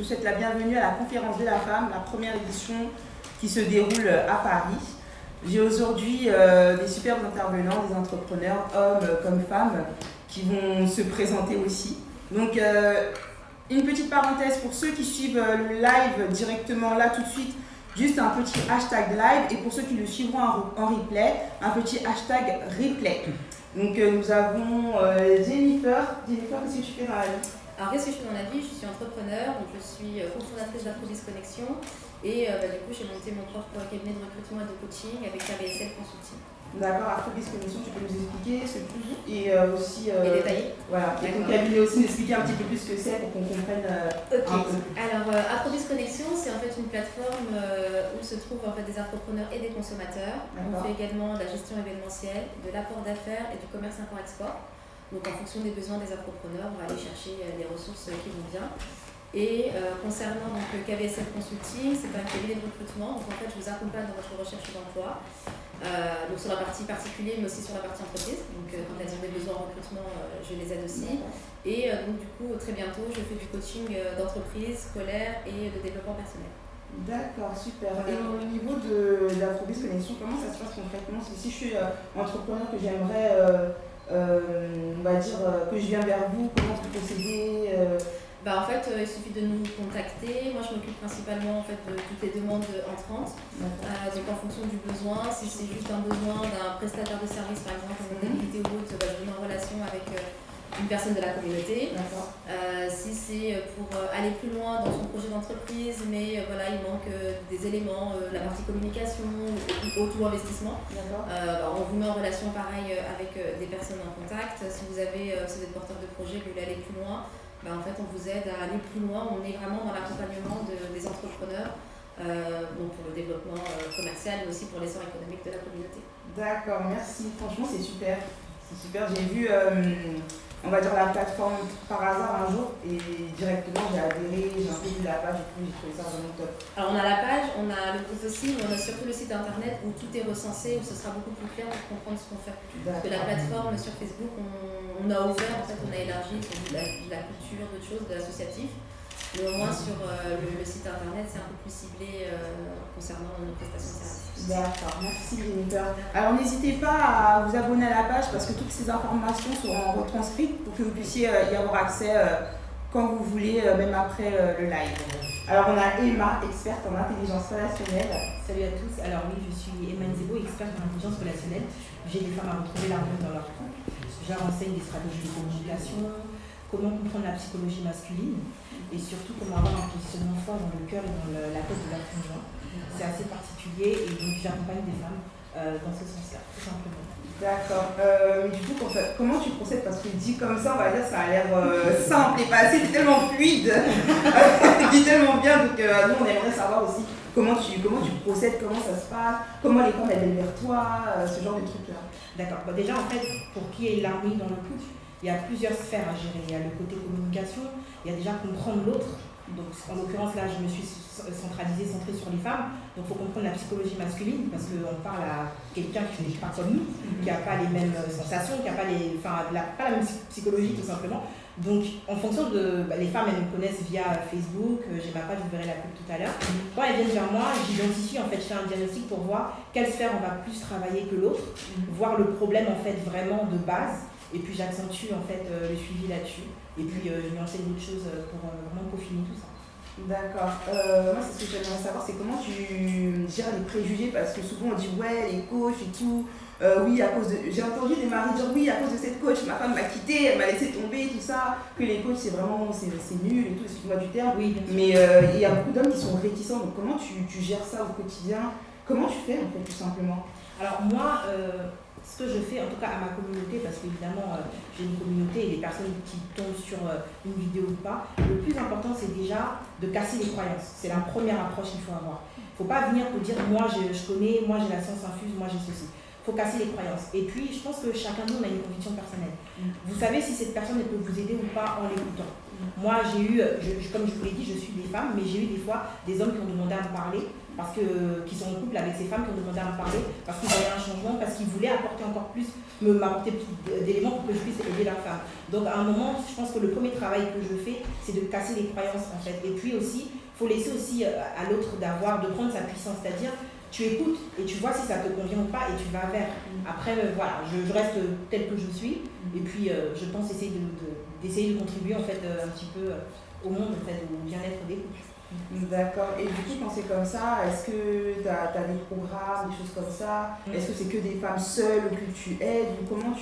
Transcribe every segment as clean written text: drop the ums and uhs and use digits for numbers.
souhaite la bienvenue à la conférence de la femme, la première édition qui se déroule à Paris. J'ai aujourd'hui des superbes intervenants, des entrepreneurs, hommes comme femmes, qui vont se présenter aussi. Donc, une petite parenthèse pour ceux qui suivent le live directement là tout de suite, juste un petit hashtag live, et pour ceux qui le suivront en replay, un petit hashtag replay. Donc nous avons Jennifer. Jennifer, qu'est-ce que tu fais dans la vie? Alors qu'est-ce que je fais dans la vie? Je suis entrepreneur, donc je suis cofondatrice d'Afrobis Connexion et du coup j'ai monté mon propre cabinet de recrutement et de coaching avec KVSL Consulting. D'accord, Afrobis Connexion, tu peux nous expliquer ce que et aussi et détailler. Voilà, et ton cabinet aussi, nous expliquer un petit peu plus ce que c'est pour qu'on comprenne un peu. Alors Afrobis Connexion, c'est en fait une plateforme où se trouvent en fait des entrepreneurs et des consommateurs. On fait également de la gestion événementielle, de l'apport d'affaires et du commerce import-export. Donc en fonction des besoins des entrepreneurs, on va aller chercher les ressources qui vont bien. Et concernant donc, KVSL Consulting, c'est un cabinet de recrutement. Donc en fait, je vous accompagne dans votre recherche d'emploi. Donc sur la partie particulier, mais aussi sur la partie entreprise. Donc quand elles ont des besoins en recrutement, je les aide aussi. Et donc du coup, très bientôt, je fais du coaching d'entreprise, scolaire et de développement personnel. D'accord, super. Et au niveau de l'Afrobis Connexion, comment ça se passe concrètement? Si je suis entrepreneur, que j'aimerais, on va dire, que je viens vers vous, comment vous procédez? En fait, il suffit de nous contacter. Moi, je m'occupe principalement en fait, de toutes les demandes entrantes. Donc, en fonction du besoin, si c'est juste un besoin d'un prestataire de service, par exemple, en mobilité ou autre, je vous mets en relation avec une personne de la communauté. Si c'est pour aller plus loin dans son projet d'entreprise, mais voilà, il manque des éléments, la partie communication, auto-investissement, on vous met en relation pareil avec des personnes en contact. Si vous êtes porteur de projet, vous voulez aller plus loin, en fait, on vous aide à aller plus loin. On est vraiment dans l'accompagnement des entrepreneurs, donc pour le développement commercial, mais aussi pour l'essor économique de la communauté. D'accord, merci. Franchement, c'est super. C'est super. J'ai vu, on va dire, la plateforme par hasard un jour et directement j'ai adhéré, j'ai un peu vu la page et tout, j'ai trouvé ça vraiment top. Alors, on a la page, on a le groupe aussi, mais on a surtout le site internet où tout est recensé, où ce sera beaucoup plus clair pour comprendre ce qu'on fait. Parce que la plateforme sur Facebook, on a ouvert, en fait, on a élargi de la culture, d'autres choses, de l'associatif. Mais au moins sur le site internet, c'est un peu plus ciblé concernant nos prestations de services. D'accord, merci Jennifer. Alors n'hésitez pas à vous abonner à la page parce que toutes ces informations seront retranscrites pour que vous puissiez y avoir accès quand vous voulez, même après le live. Alors on a Emma, experte en intelligence relationnelle. Salut à tous, alors oui, je suis Emma Nzebo, experte en intelligence relationnelle. J'aide les femmes à retrouver l'harmonie dans leur couple. Je leur enseigne des stratégies de communication, comment comprendre la psychologie masculine et surtout comment avoir un positionnement fort dans le cœur et dans la tête de leur conjoint. C'est assez particulier et donc j'accompagne des femmes dans ce sens-là, tout simplement. D'accord. Mais du coup, comment tu procèdes? Parce que dit comme ça, on va dire, ça a l'air simple et passé, c'est tellement fluide, c'est tellement bien. Donc nous, on aimerait savoir aussi comment tu procèdes, comment ça se passe, comment les femmes elles viennent vers toi, ce genre de trucs-là. D'accord. Déjà, en fait, pour qu'il y ait l'harmonie dans le couple, il y a plusieurs sphères à gérer. Il y a le côté communication, il y a déjà comprendre l'autre. Donc, en l'occurrence, là, je me suis centrée sur les femmes. Donc, il faut comprendre la psychologie masculine parce qu'on parle à quelqu'un qui n'est pas comme nous, qui n'a pas les mêmes sensations, qui n'a pas, pas la même psychologie, tout simplement. Donc, en fonction de... les femmes, elles me connaissent via Facebook, j'ai ma page, vous verrez la pub tout à l'heure. Quand elles viennent vers moi, j'identifie, en fait, je fais un diagnostic pour voir quelle sphère on va plus travailler que l'autre, voir le problème, en fait, vraiment de base. Et puis j'accentue en fait le suivi là-dessus. Et puis je lui enseigne d'autres choses pour vraiment peaufiner tout ça. D'accord. Moi, c'est ce que j'aimerais savoir, c'est comment tu gères les préjugés, parce que souvent on dit ouais, les coachs et tout. Oui, à cause de. J'ai entendu des maris dire oui, à cause de cette coach, ma femme m'a quitté, elle m'a laissé tomber, tout ça. Que les coachs c'est vraiment c'est nul et tout, excuse-moi du terme. Oui, mais il y a beaucoup d'hommes qui sont réticents. Donc comment tu gères ça au quotidien? Comment tu fais en fait, tout simplement? Alors moi, ce que je fais, en tout cas à ma communauté, parce qu'évidemment j'ai une communauté et les personnes qui tombent sur une vidéo ou pas, le plus important c'est déjà de casser les croyances. C'est la première approche qu'il faut avoir. Il ne faut pas venir pour dire moi je connais, moi j'ai la science infuse, moi j'ai ceci. Il faut casser les croyances. Et puis je pense que chacun de nous a une conviction personnelle. Vous savez si cette personne elle peut vous aider ou pas en l'écoutant. Moi j'ai eu, comme je vous l'ai dit, je suis des femmes, mais j'ai eu des fois des hommes qui ont demandé à me parler. qui sont en couple avec ces femmes qui ont demandé à me parler, parce qu'ils voyaient un changement, parce qu'ils voulaient apporter encore plus, m'apporter plus d'éléments pour que je puisse aider leur femme. Donc à un moment, je pense que le premier travail que je fais, c'est de casser les croyances en fait. Et puis aussi, il faut laisser aussi à l'autre de prendre sa puissance, c'est-à-dire tu écoutes et tu vois si ça te convient ou pas et tu vas vers. Après, voilà, je reste telle que je suis et puis je pense essayer d'essayer de contribuer en fait un petit peu au monde, en fait, au bien-être des couples. D'accord. Et du coup, quand c'est comme ça, est-ce que tu as des programmes, des choses comme ça? Est-ce que c'est que des femmes seules que tu aides? Ou comment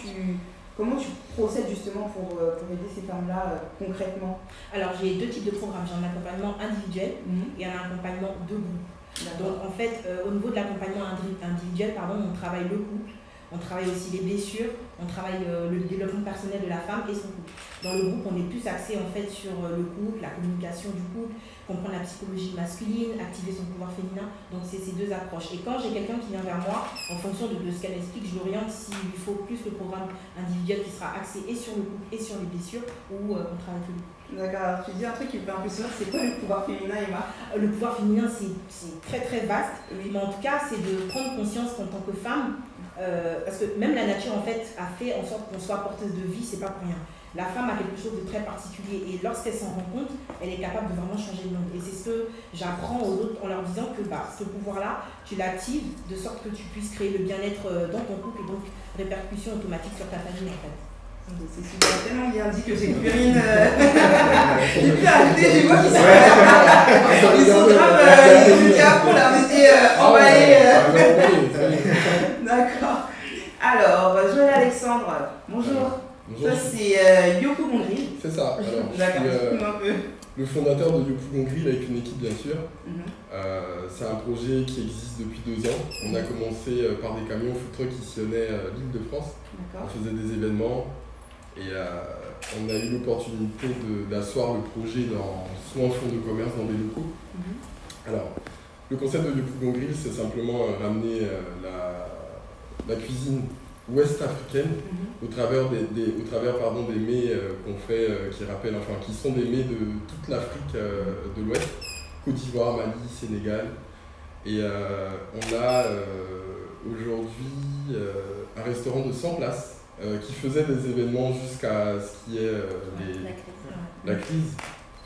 tu procèdes justement pour aider ces femmes-là concrètement? Alors, j'ai deux types de programmes. J'ai un accompagnement individuel et un accompagnement de groupe. Donc, en fait, au niveau de l'accompagnement individuel, on travaille le couple. On travaille aussi les blessures, on travaille le développement personnel de la femme et son couple. Dans le groupe, on est plus axé en fait sur le couple, la communication du couple, comprendre la psychologie masculine, activer son pouvoir féminin. Donc c'est ces deux approches. Et quand j'ai quelqu'un qui vient vers moi, en fonction de ce qu'elle explique, je l'oriente s'il lui faut plus le programme individuel qui sera axé et sur le couple et sur les blessures, ou on travaille plus. D'accord, alors tu dis un truc qui me fait impressionner, c'est quoi le pouvoir féminin, Emma? Le pouvoir féminin, c'est très très vaste, mais en tout cas, c'est de prendre conscience qu'en tant que femme, parce que même la nature en fait a fait en sorte qu'on soit porteuse de vie, c'est pas pour rien. La femme a quelque chose de très particulier et lorsqu'elle s'en rend compte, elle est capable de vraiment changer le monde. Et c'est ce que j'apprends aux autres en leur disant que ce pouvoir-là, tu l'actives de sorte que tu puisses créer le bien-être dans ton couple et donc répercussion automatique sur ta famille en fait. C'est super, tellement bien dit que j'ai plus rien. J'ai plus arrêté, j'ai moi qui sont ils sont grave, ils étaient à fond là, on était emballés. D'accord. Alors, Joël Alexandre, bonjour. Bonjour. Toi, c'est Yopou Gongri. C'est ça. Alors, d'accord, je suis un peu. le fondateur de Yopou Gongri avec une équipe, bien sûr. C'est un projet qui existe depuis 2 ans. On a commencé par des camions food truck qui sillonnaient l'Île-de-France. On faisait des événements et on a eu l'opportunité d'asseoir le projet soit en fonds de commerce dans des locaux. Alors, le concept de Yopou Gongri, c'est simplement ramener la cuisine ouest africaine au travers des mets qu'on fait, qui sont des mets de toute l'Afrique de l'Ouest, Côte d'Ivoire, Mali, Sénégal. Et on a aujourd'hui un restaurant de 100 places qui faisait des événements jusqu'à ce qui est la crise.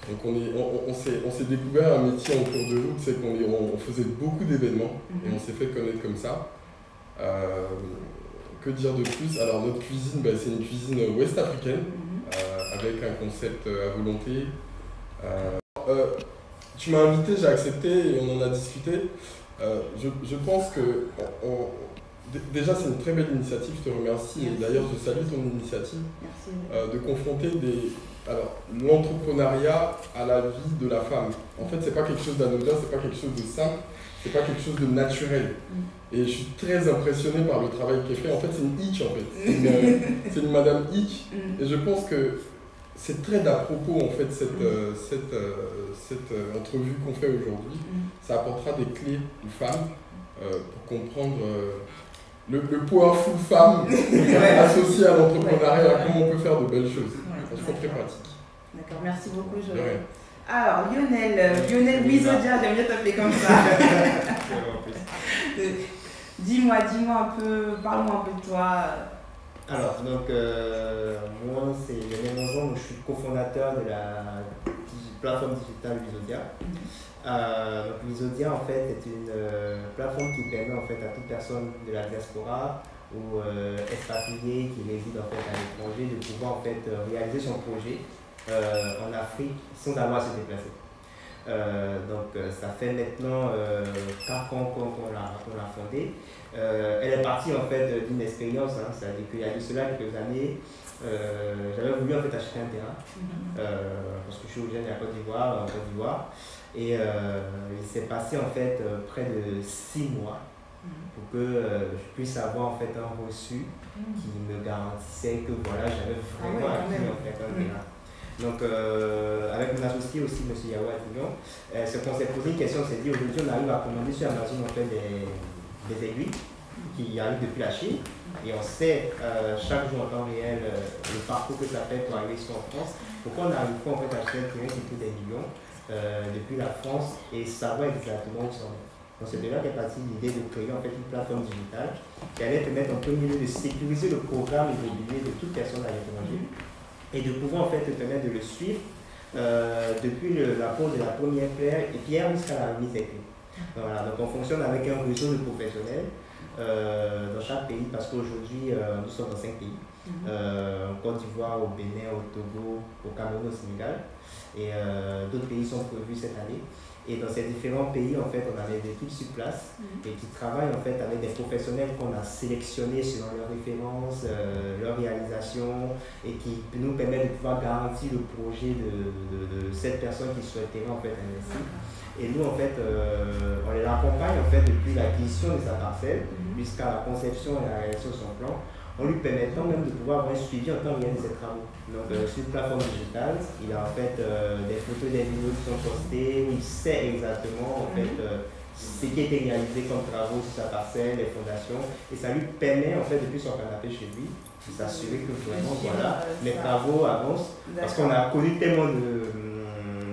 Donc on s'est découvert un métier en cours de route, c'est qu'on faisait beaucoup d'événements et on s'est fait connaître comme ça. Que dire de plus? Alors notre cuisine, c'est une cuisine ouest africaine avec un concept à volonté. Tu m'as invité, j'ai accepté et on en a discuté. Je pense que déjà c'est une très belle initiative, je te remercie. Et d'ailleurs je salue ton initiative. De confronter l'entrepreneuriat à la vie de la femme. En fait, c'est pas quelque chose d'anodin, c'est pas quelque chose de simple, c'est pas quelque chose de naturel. Et je suis très impressionné par le travail qui est fait. En fait, c'est une hic en fait. C'est une madame hic. Et je pense que c'est très d'à propos en fait cette entrevue qu'on fait aujourd'hui. Ça apportera des clés aux femmes pour comprendre le powerful femme associé à l'entrepreneuriat, comment on peut faire de belles choses. Je trouve très pratique. D'accord, merci beaucoup Joël. Alors Lionel Wizodia, j'aime bien t'appeler comme ça. Dis-moi un peu, parle-moi un peu de toi. Alors, donc, moi, c'est Lionel Mongeon, je suis cofondateur de la plateforme digitale Wizodia. Donc, Wizodia, en fait, est une plateforme qui permet en fait, à toute personne de la diaspora ou expatrié qui réside en fait, à l'étranger de pouvoir en fait, réaliser son projet en Afrique sans avoir à se déplacer. Donc ça fait maintenant 4 ans qu'on l'a fondée. Elle est partie en fait d'une expérience, c'est-à-dire qu'il y a de cela quelques années, j'avais voulu en fait acheter un terrain parce que je suis originaire de la Côte d'Ivoire, et il s'est passé en fait près de 6 mois pour que je puisse avoir en fait un reçu qui me garantissait que voilà, j'avais vraiment acquis en fait un terrain. Donc, avec mon associé aussi, M. Yawa Tignon, ce qu'on s'est posé une question, c'est dit aujourd'hui on arrive à commander sur Amazon en fait, des aiguilles qui arrivent depuis la Chine et on sait chaque jour en temps réel le parcours que ça fait pour arriver ici en France. Pourquoi on n'arrive pas en fait, à acheter un terrain qui coûte des millions depuis la France et savoir exactement où ça en est. Donc c'est de là qu'est partie l'idée de créer en fait une plateforme digitale qui allait permettre en premier lieu de sécuriser le programme immobilier de toute personne à l'étranger et de pouvoir en fait te permettre de le suivre depuis la pose de la première pierre jusqu'à la remise des clés. Voilà, donc on fonctionne avec un réseau de professionnels dans chaque pays parce qu'aujourd'hui nous sommes dans 5 pays. En Côte d'Ivoire, au Bénin, au Togo, au Cameroun, au Sénégal et d'autres pays sont prévus cette année. Et dans ces différents pays, en fait, on a des équipes sur place et qui travaillent en fait avec des professionnels qu'on a sélectionnés selon leurs références, leurs réalisations et qui nous permettent de pouvoir garantir le projet de cette personne qui souhaiterait en fait investir. Et nous, en fait, on les accompagne en fait depuis l'acquisition de sa parcelle jusqu'à la conception et la réalisation de son plan, en lui permettant même de pouvoir avoir un suivi en temps réel de ses travaux. Donc sur une plateforme digitale, il a en fait des photos, des vidéos qui sont postées, où il sait exactement en fait ce qui a été réalisé comme travaux sur sa parcelle, les fondations, et ça lui permet en fait depuis son canapé chez lui de s'assurer que vraiment voilà, les travaux avancent, parce qu'on a connu tellement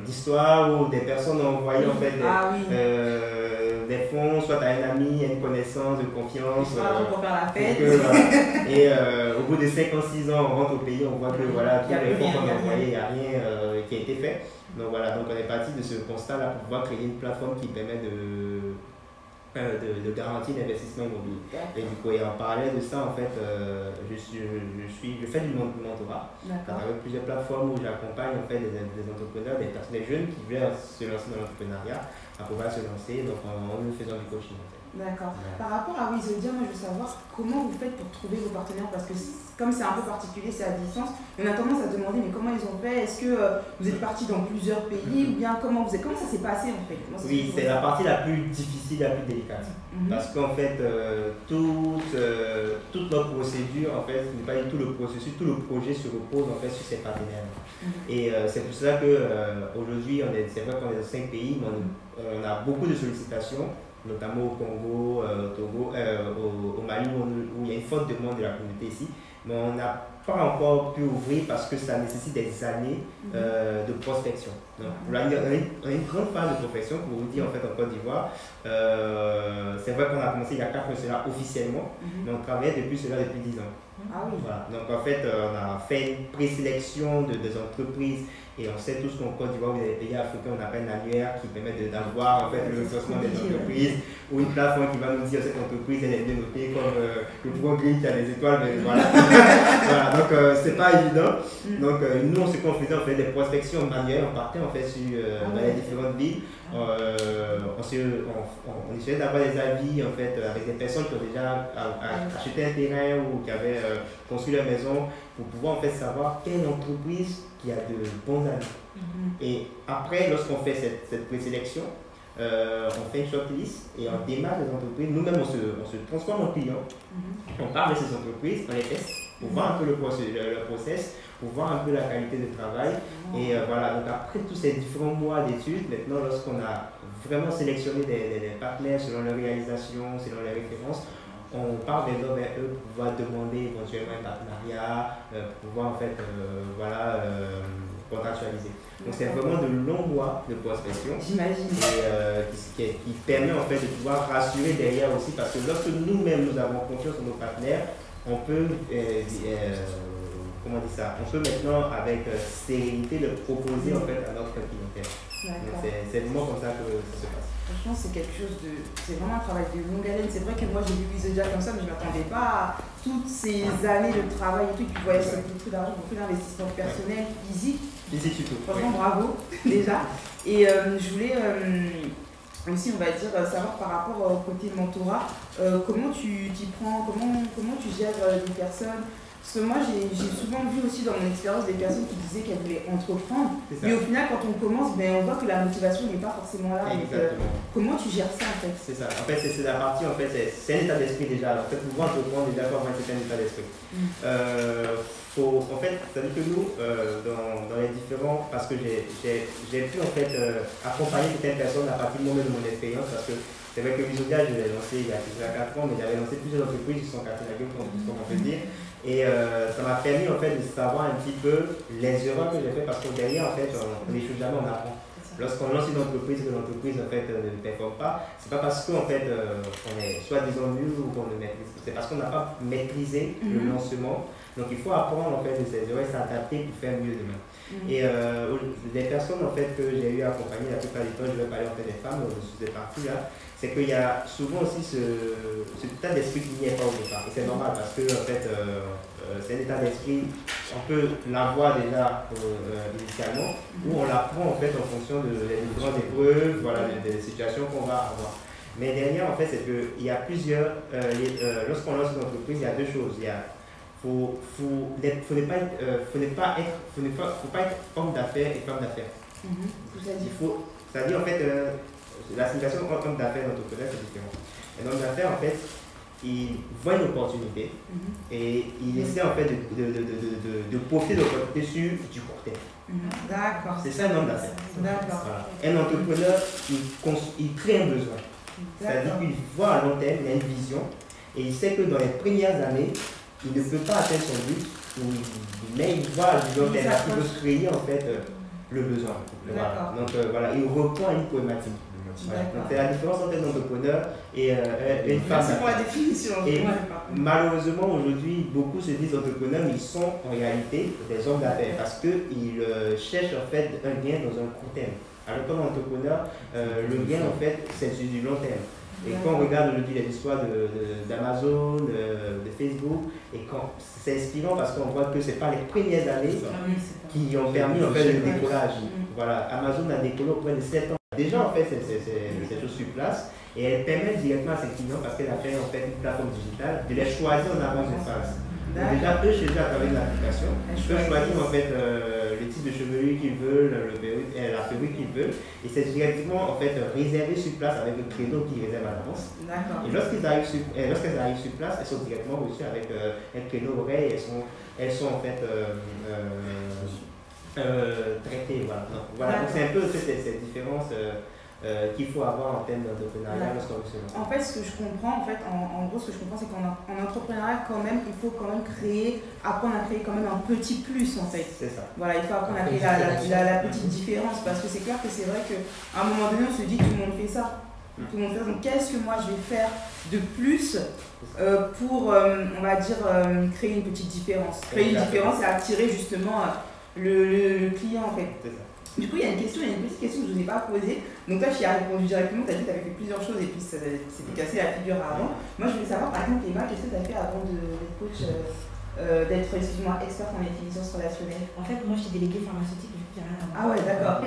d'histoires où des personnes ont envoyé en fait des fonds, soit à un ami, à une connaissance de confiance. Pour faire la fête. Et au bout de 5 ans, 6 ans, on rentre au pays, on voit que voilà, tous les fonds qu'on a envoyés, il n'y a rien qui a été fait. Donc voilà, donc on est parti de ce constat-là pour pouvoir créer une plateforme qui permet de garantir l'investissement immobilier. Et du coup, et en parallèle de ça, en fait, je fais du mentorat avec plusieurs plateformes où j'accompagne en fait des entrepreneurs, des jeunes qui veulent se lancer dans l'entrepreneuriat, à pouvoir se lancer, donc en nous faisant du coaching. D'accord. Par rapport à Wizodia, moi je veux savoir comment vous faites pour trouver vos partenaires, parce que comme c'est un peu particulier, c'est à distance, on a tendance à demander mais comment ils ont fait, est-ce que vous êtes parti dans plusieurs pays ou bien comment ça s'est passé en fait? Oui, c'est la partie la plus difficile, la plus délicate. Parce qu'en fait, toute notre procédure, en fait, ce n'est pas du tout le processus, tout le projet se repose en fait sur ces partenaires. Et c'est pour ça qu'aujourd'hui, c'est vrai qu'on est dans 5 pays, mais on a beaucoup de sollicitations, notamment au Congo, au Togo, au Mali, où il y a une forte demande de la communauté ici. Mais on n'a pas encore pu ouvrir parce que ça nécessite des années de prospection. Donc, on a une grande phase de prospection, pour vous dire en fait en Côte d'Ivoire. C'est vrai qu'on a commencé il y a 4 ans cela officiellement, mais on travaille depuis 10 ans. Voilà. Donc en fait, on a fait une présélection des entreprises. Et on sait tous qu'en Côte d'Ivoire, vous avez des pays africains, on appelle un annuaire qui permet d'avoir en fait, le recensement des entreprises ou une plateforme qui va nous dire cette entreprise elle est bien notée comme le progrès qui a des étoiles. Mais voilà. Voilà. Donc c'est pas évident. Donc nous, ce qu'on faisait, on faisait des prospections manuelles, on partait en fait sur dans les différentes villes. On essayait d'avoir des avis en fait, avec des personnes qui ont déjà acheté un terrain ou qui avaient construit leur maison pour pouvoir en fait savoir quelle entreprise qui a de bons avis. Et après, lorsqu'on fait cette présélection, on fait une shortlist et on démarre les entreprises. Nous-mêmes, on se transforme en client. On parle de ces entreprises, on les teste pour voir un peu le process, pour voir un peu la qualité de travail. Et voilà, donc après tous ces différents mois d'études, maintenant, lorsqu'on a vraiment sélectionné des partenaires selon leur réalisation, selon les références, on part maintenant vers eux pour pouvoir demander éventuellement un partenariat, pour pouvoir en fait contractualiser. Donc c'est vraiment de longs mois de prospection. J'imagine. Qui permet en fait de pouvoir rassurer derrière aussi, parce que lorsque nous-mêmes nous avons confiance en nos partenaires, on peut comment dire ça, on peut maintenant avec sérénité le proposer en fait à notre clientèle. Donc c'est vraiment comme ça que ça se passe. Franchement, c'est quelque chose de. C'est vraiment un travail de longue haleine. C'est vrai que moi, j'ai vu Wizodia comme ça, mais je ne m'attendais pas à toutes ces années de travail et tout. Puis, vous voyez, c'est beaucoup d'argent, beaucoup d'investissement personnel, physique. Physique surtout. Franchement, bravo, déjà. Et je voulais aussi, on va dire, savoir par rapport au côté mentorat, comment tu t'y prends, comment tu gères les personnes. Parce que moi, j'ai souvent vu aussi dans mon expérience des personnes qui disaient qu'elles voulaient entreprendre, mais au final, quand on commence, on voit que la motivation n'est pas forcément là. Donc, comment tu gères ça en fait? C'est ça. En fait, c'est la partie, en fait, c'est un état d'esprit déjà. Alors, en fait, pouvoir entreprendre déjà, faut avoir un certain état d'esprit. En fait, c'est-à-dire que nous, dans les différents, parce que j'ai pu en fait accompagner certaines personnes à partir de moi-même de mon expérience, parce que c'est vrai que Wizodia, je l'ai lancé il y a 4 ans, mais j'avais lancé plusieurs entreprises qui sont cassées la gueule, comme on peut dire. Et ça m'a permis en fait de savoir un petit peu les erreurs que j'ai faites, parce que derrière, en fait, on n'échoue jamais, on apprend. Lorsqu'on lance une entreprise, que l'entreprise en fait, ne performe pas, c'est pas parce qu'en fait, on est soi-disant nul ou qu'on le maîtrise, c'est parce qu'on n'a pas maîtrisé le lancement. Donc il faut apprendre en fait de ses erreurs et s'adapter pour faire mieux demain. Et les personnes en fait que j'ai eu à accompagner, la plupart du temps, je vais parler en fait des femmes sur ces parties-là, c'est qu'il y a souvent aussi ce état d'esprit qui n'y est pas au départ. Et c'est normal parce que en fait, c'est un état d'esprit, on peut l'avoir déjà initialement, où on l'apprend en fait en fonction des différentes épreuves, voilà, des situations qu'on va avoir. Mais derrière, en fait, c'est qu'il y a plusieurs, lorsqu'on lance une entreprise, il y a deux choses. Il y a faut pas être homme d'affaires et femme d'affaires. C'est-à-dire en fait, la signification homme d'affaires et entrepreneur, c'est différent. Un homme d'affaires, en fait, il voit une opportunité et il essaie en fait de profiter de l'opportunité sur du court terme. D'accord. C'est ça un homme d'affaires. D'accord. Voilà. Un entrepreneur, il crée un besoin. C'est-à-dire qu'il voit à long terme, il a une vision et il sait que dans les premières années, il ne peut pas atteindre son but, mais il voit du long terme, il veut se créer en fait le besoin. Voilà. Donc voilà, il reprend une problématique. Voilà. Donc c'est la différence entre un entrepreneur et une femme. Merci pour la définition. Et malheureusement aujourd'hui, beaucoup se disent entrepreneurs, mais ils sont en réalité des hommes d'affaires parce qu'ils cherchent en fait un gain dans un court terme. Alors comme entrepreneur, le gain en fait c'est sur du long terme. Et quand on regarde aujourd'hui les histoires d'Amazon, de Facebook, et c'est inspirant parce qu'on voit que ce n'est pas les premières années qui ont permis en fait le décollage. Voilà, Amazon a décollé auprès de 7 ans. Déjà en fait ces choses sur place et elles permettent directement à ses clients parce qu'elle a fait en fait une plateforme digitale de les choisir en avance de phase. Donc déjà eux chez eux à travers l'application, ils peuvent choisir en fait le type de chevelure qu'ils veulent, la perruque qu'ils veulent et c'est directement en fait réservé sur place avec le créneau qu'ils réservent à l'avance. Et lorsqu'elles arrivent sur place, elles sont directement reçues avec un créneau horaire et elles sont en fait traitées. Voilà. Donc c'est un peu cette différence qu'il faut avoir en termes d'entrepreneuriat lorsqu'on veut se lancer. En fait, ce que je comprends, en gros, ce que je comprends, c'est qu'en entrepreneuriat, quand même, il faut quand même apprendre à créer quand même un petit plus, en fait. C'est ça. Voilà, il faut apprendre à créer la petite différence, parce que c'est clair que c'est vrai qu'à un moment donné, on se dit tout le monde fait ça. Tout le monde fait ça. Donc, qu'est-ce que moi je vais faire de plus pour, on va dire, créer une petite différence. Créer une différence et attirer justement le client, en fait. C'est ça. Du coup, il y a une petite question que je ne vous ai pas posée. Donc toi, tu y as répondu directement, tu as dit que tu avais fait plusieurs choses et puis ça s'était cassé la figure avant. Moi, je voulais savoir, par exemple, Emma, qu'est-ce que tu as fait avant d'être coach, d'être, excuse-moi, experte en intelligence relationnelle? En fait, moi, je suis déléguée pharmaceutique, du coup, il n'y a rien à voir. Ah ouais, d'accord.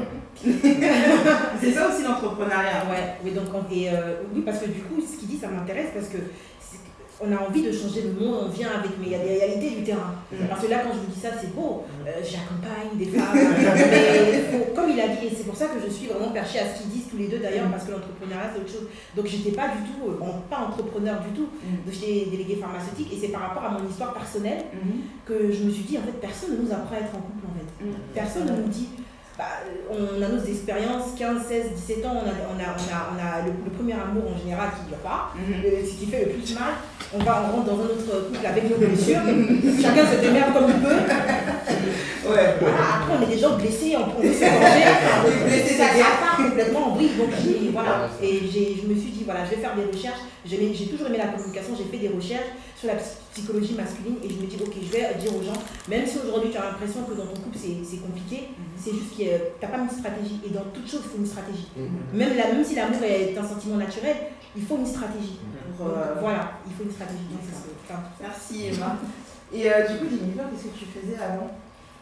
C'est ça aussi l'entrepreneuriat. Ouais, oui, donc, oui, parce que du coup, ce qu'il dit, ça m'intéresse parce que on a envie de changer le monde, on vient avec, mais il y a des réalités du terrain. Parce que là, quand je vous dis ça, c'est beau, j'accompagne des femmes, mais comme il a dit, et c'est pour ça que je suis vraiment perchée à ce qu'ils disent tous les deux d'ailleurs, parce que l'entrepreneuriat, c'est autre chose. Donc, j'étais pas du tout, pas entrepreneur du tout, j'étais déléguée pharmaceutique, et c'est par rapport à mon histoire personnelle que je me suis dit, en fait, personne ne nous apprend à être en couple, en fait. Personne ne nous dit. On a nos expériences, 15, 16, 17 ans, on a le premier amour en général qui ne dure pas, ce qui fait le plus mal. On rentre dans un autre couple avec nos blessures, chacun se démerde comme il peut. Ouais. Voilà, après on est des gens blessés, on veut se venger, ça part complètement en vrille. Donc voilà, et je me suis dit, voilà, je vais faire des recherches. J'ai toujours aimé la communication, j'ai fait des recherches sur la psychologie masculine et je me dis, ok, je vais dire aux gens, même si aujourd'hui tu as l'impression que dans ton couple c'est compliqué, c'est juste que tu n'as pas une stratégie. Et dans toute chose, il faut une stratégie. Même si l'amour est un sentiment naturel, il faut une stratégie. Voilà, il faut une stratégie. Merci Emma. Et du coup, Jennifer, qu'est-ce que tu faisais avant?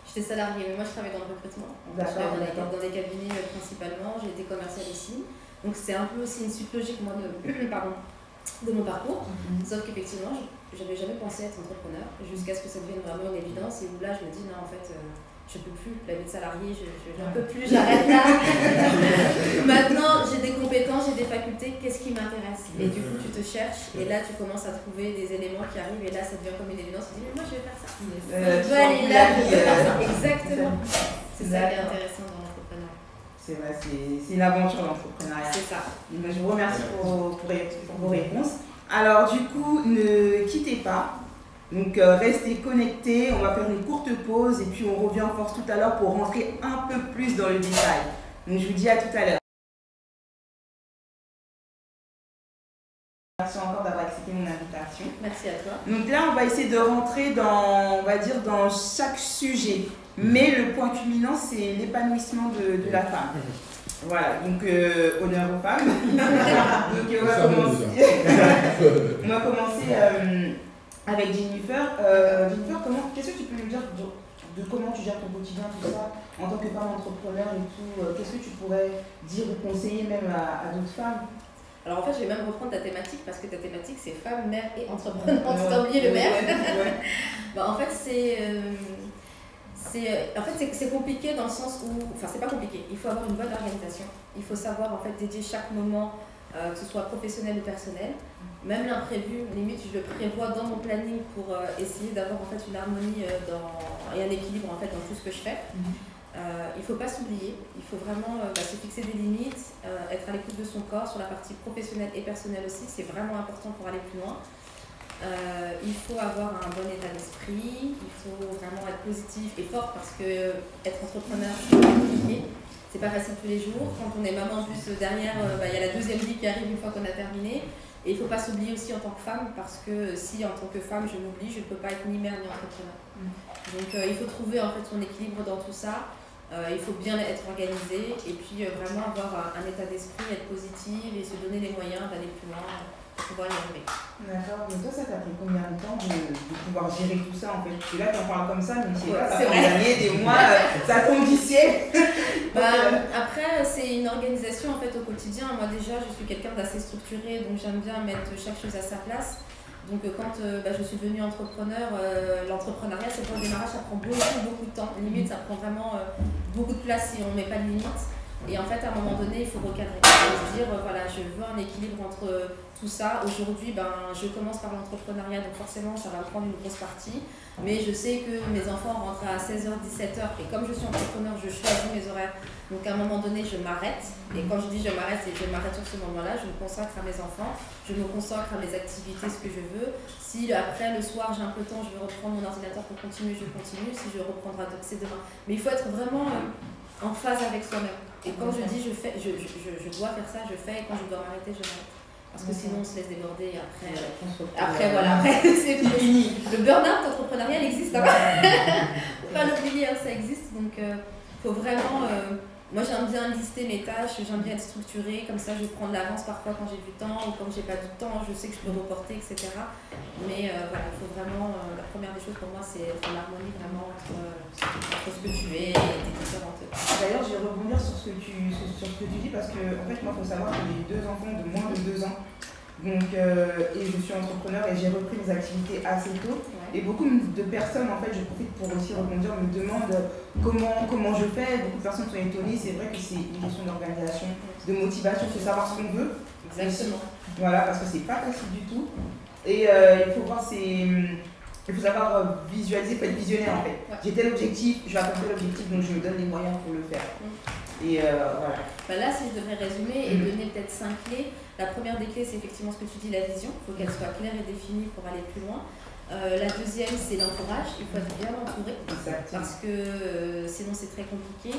J'étais salariée, mais moi je travaille dans le recrutement. Je travaille dans des cabinets principalement, j'ai été commerciale ici. Donc c'est un peu aussi une suite logique moi, de mon parcours. Sauf qu'effectivement, je n'avais jamais pensé être entrepreneur jusqu'à ce que ça devienne vraiment une évidence et où là je me dis non en fait je peux plus, la vie de salarié, je n'en peux plus, j'arrête là. Maintenant j'ai des compétences, j'ai des facultés, qu'est-ce qui m'intéresse? Et du coup tu te cherches et là tu commences à trouver des éléments qui arrivent et là ça devient comme une évidence, tu dis mais moi je vais faire ça. Je vais aller là, je vais faire ça. Exactement. C'est ça qui est intéressant dans l'entrepreneuriat. C'est vrai, c'est une aventure l'entrepreneuriat. C'est ça. Je vous remercie pour vos réponses. Alors du coup, ne quittez pas. Donc restez connectés, on va faire une courte pause et puis on revient en force tout à l'heure pour rentrer un peu plus dans le détail. Donc je vous dis à tout à l'heure. Merci encore d'avoir accepté mon invitation. Merci à toi. Donc là, on va essayer de rentrer dans, on va dire, dans chaque sujet. Mais le point culminant, c'est l'épanouissement de la femme. Voilà, donc honneur aux femmes. Donc on va commencer avec Jennifer. Jennifer, qu'est-ce que tu peux nous dire de comment tu gères ton quotidien, tout ça, en tant que femme entrepreneur et tout? Qu'est-ce que tu pourrais dire ou conseiller même à d'autres femmes? Alors en fait, je vais même reprendre ta thématique parce que ta thématique c'est femme, mère et entrepreneur. Tu t'as oublié le mère. En fait, c'est compliqué dans le sens où, enfin c'est pas compliqué, il faut avoir une bonne organisation, il faut savoir en fait dédier chaque moment, que ce soit professionnel ou personnel, même l'imprévu, limite je le prévois dans mon planning pour essayer d'avoir en fait une harmonie et un équilibre en fait dans tout ce que je fais. Il ne faut pas s'oublier, il faut vraiment se fixer des limites, être à l'écoute de son corps sur la partie professionnelle et personnelle aussi, c'est vraiment important pour aller plus loin. Il faut avoir un bon état d'esprit, il faut vraiment être positif et fort parce que être entrepreneur c'est compliqué, c'est pas facile tous les jours. Quand on est maman en plus derrière, il y a la deuxième vie qui arrive une fois qu'on a terminé. Et il ne faut pas s'oublier aussi en tant que femme parce que si en tant que femme je m'oublie, je ne peux pas être ni mère ni entrepreneur. Donc il faut trouver en fait son équilibre dans tout ça. Il faut bien être organisé et puis vraiment avoir un état d'esprit, être positive et se donner les moyens d'aller plus loin pour pouvoir y arriver. D'accord, mais toi ça t'a pris combien de temps de pouvoir gérer tout ça en fait? Parce que là tu en parles comme ça, mais c'est pas, ça fait des années, des mois, ça tombe du ciel. Après c'est une organisation en fait au quotidien. Moi déjà je suis quelqu'un d'assez structuré, donc j'aime bien mettre chaque chose à sa place. Donc quand je suis devenue entrepreneur, l'entrepreneuriat c'est pour le démarrage, ça prend beaucoup de temps. Limite ça prend vraiment beaucoup de place si on ne met pas de limite. Et en fait à un moment donné il faut recadrer. Il faut se dire voilà je veux un équilibre entre tout ça. Aujourd'hui je commence par l'entrepreneuriat donc forcément ça va prendre une grosse partie. Mais je sais que mes enfants rentrent à 16h, 17h et comme je suis entrepreneur je choisis mes horaires. Donc à un moment donné je m'arrête. Et quand je dis je m'arrête, c'est que je m'arrête sur ce moment-là, je me consacre à mes enfants, je me consacre à mes activités, ce que je veux. Si après le soir j'ai un peu de temps, je vais reprendre mon ordinateur pour continuer, je continue. Si je reprendrai, c'est demain. Mais il faut être vraiment en phase avec soi-même. Et quand je dis je fais, je dois faire ça, je fais, et quand je dois m'arrêter, je m'arrête. Parce que sinon on se laisse déborder et après c'est fini. Le burn-out entrepreneurial existe, hein. Faut pas l'oublier, ça existe. Donc faut vraiment. Moi j'aime bien lister mes tâches, j'aime bien être structurée, comme ça je prends de l'avance parfois quand j'ai du temps ou quand j'ai pas du temps, je sais que je peux reporter, etc. Mais il faut vraiment, la première des choses pour moi c'est être en harmonie vraiment entre ce que tu es et tes différentes tâches. D'ailleurs je vais rebondir sur ce que tu dis parce que en fait moi il faut savoir que j'ai 2 enfants de moins de 2 ans. Donc, et je suis entrepreneur et j'ai repris mes activités assez tôt. Ouais. Et beaucoup de personnes, en fait, je profite pour aussi rebondir, me demandent comment je fais. Beaucoup de personnes sont étonnées. C'est vrai que c'est une question d'organisation, de motivation, de savoir ce qu'on veut. Exactement. Voilà, parce que c'est pas facile du tout. Et il faut voir il faut savoir visualiser, il faut être visionnaire en fait. Ouais. J'ai tel objectif, je vais accomplir l'objectif, donc je me donne les moyens pour le faire. Et voilà. Là, si je devrais résumer et donner peut-être 5 clés, la première des clés, c'est effectivement ce que tu dis, la vision. Il faut qu'elle soit claire et définie pour aller plus loin. La deuxième, c'est l'entourage. Il faut être bien entouré parce que sinon, c'est très compliqué.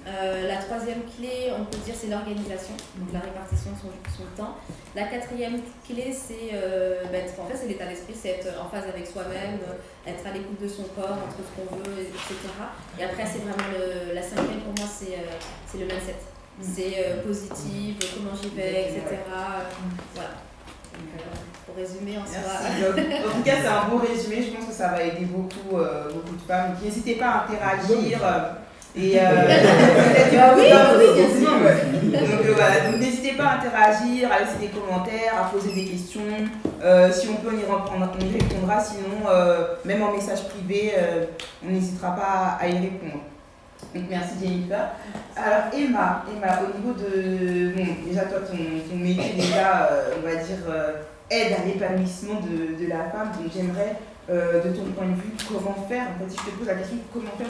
La troisième clé, on peut dire, c'est l'organisation, donc la répartition de son temps. La quatrième clé, c'est c'est l'état d'esprit, c'est être en phase avec soi-même, être à l'écoute de son corps, entre ce qu'on veut, etc. Et après, c'est vraiment la cinquième pour moi, c'est le mindset. C'est positif, comment j'y vais, etc. Voilà. Pour résumer, en soi. En tout cas, c'est un beau résumé. Je pense que ça va aider beaucoup de femmes. N'hésitez pas à interagir. Et donc n'hésitez pas à interagir, à laisser des commentaires, à poser des questions. Si on peut, on y répondra. Sinon, même en message privé, on n'hésitera pas à y répondre. Donc merci Jennifer. Alors Emma, au niveau de déjà toi ton métier déjà on va dire aide à l'épanouissement de la femme. Donc j'aimerais de ton point de vue comment faire, en fait si je te pose la question comment faire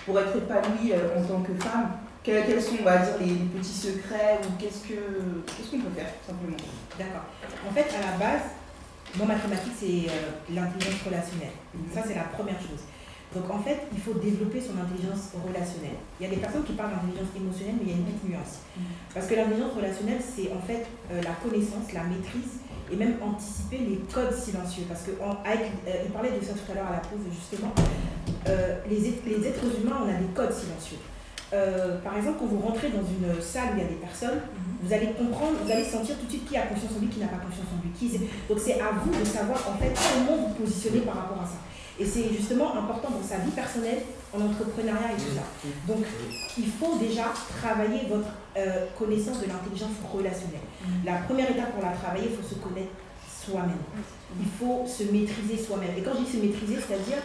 pour être épanouie en tant que femme, quels sont on va dire les petits secrets ou qu'est-ce qu'on peut faire simplement. D'accord. En fait à la base, moi ma thématique c'est l'intelligence relationnelle. Ça c'est la première chose. Donc en fait, il faut développer son intelligence relationnelle. Il y a des personnes qui parlent d'intelligence émotionnelle, mais il y a une petite nuance. Parce que l'intelligence relationnelle, c'est en fait la connaissance, la maîtrise, et même anticiper les codes silencieux. Parce que il parlait de ça tout à l'heure à la pause, justement. Les êtres humains, on a des codes silencieux. Par exemple, quand vous rentrez dans une salle où il y a des personnes, vous allez comprendre, vous allez sentir tout de suite qui a confiance en lui, qui n'a pas confiance en lui. Donc c'est à vous de savoir en fait comment vous positionner par rapport à ça. Et c'est justement important dans sa vie personnelle, en entrepreneuriat et tout ça. Donc il faut déjà travailler votre connaissance de l'intelligence relationnelle. La première étape pour la travailler, il faut se connaître soi-même. Il faut se maîtriser soi-même. Et quand je dis se maîtriser, c'est-à-dire,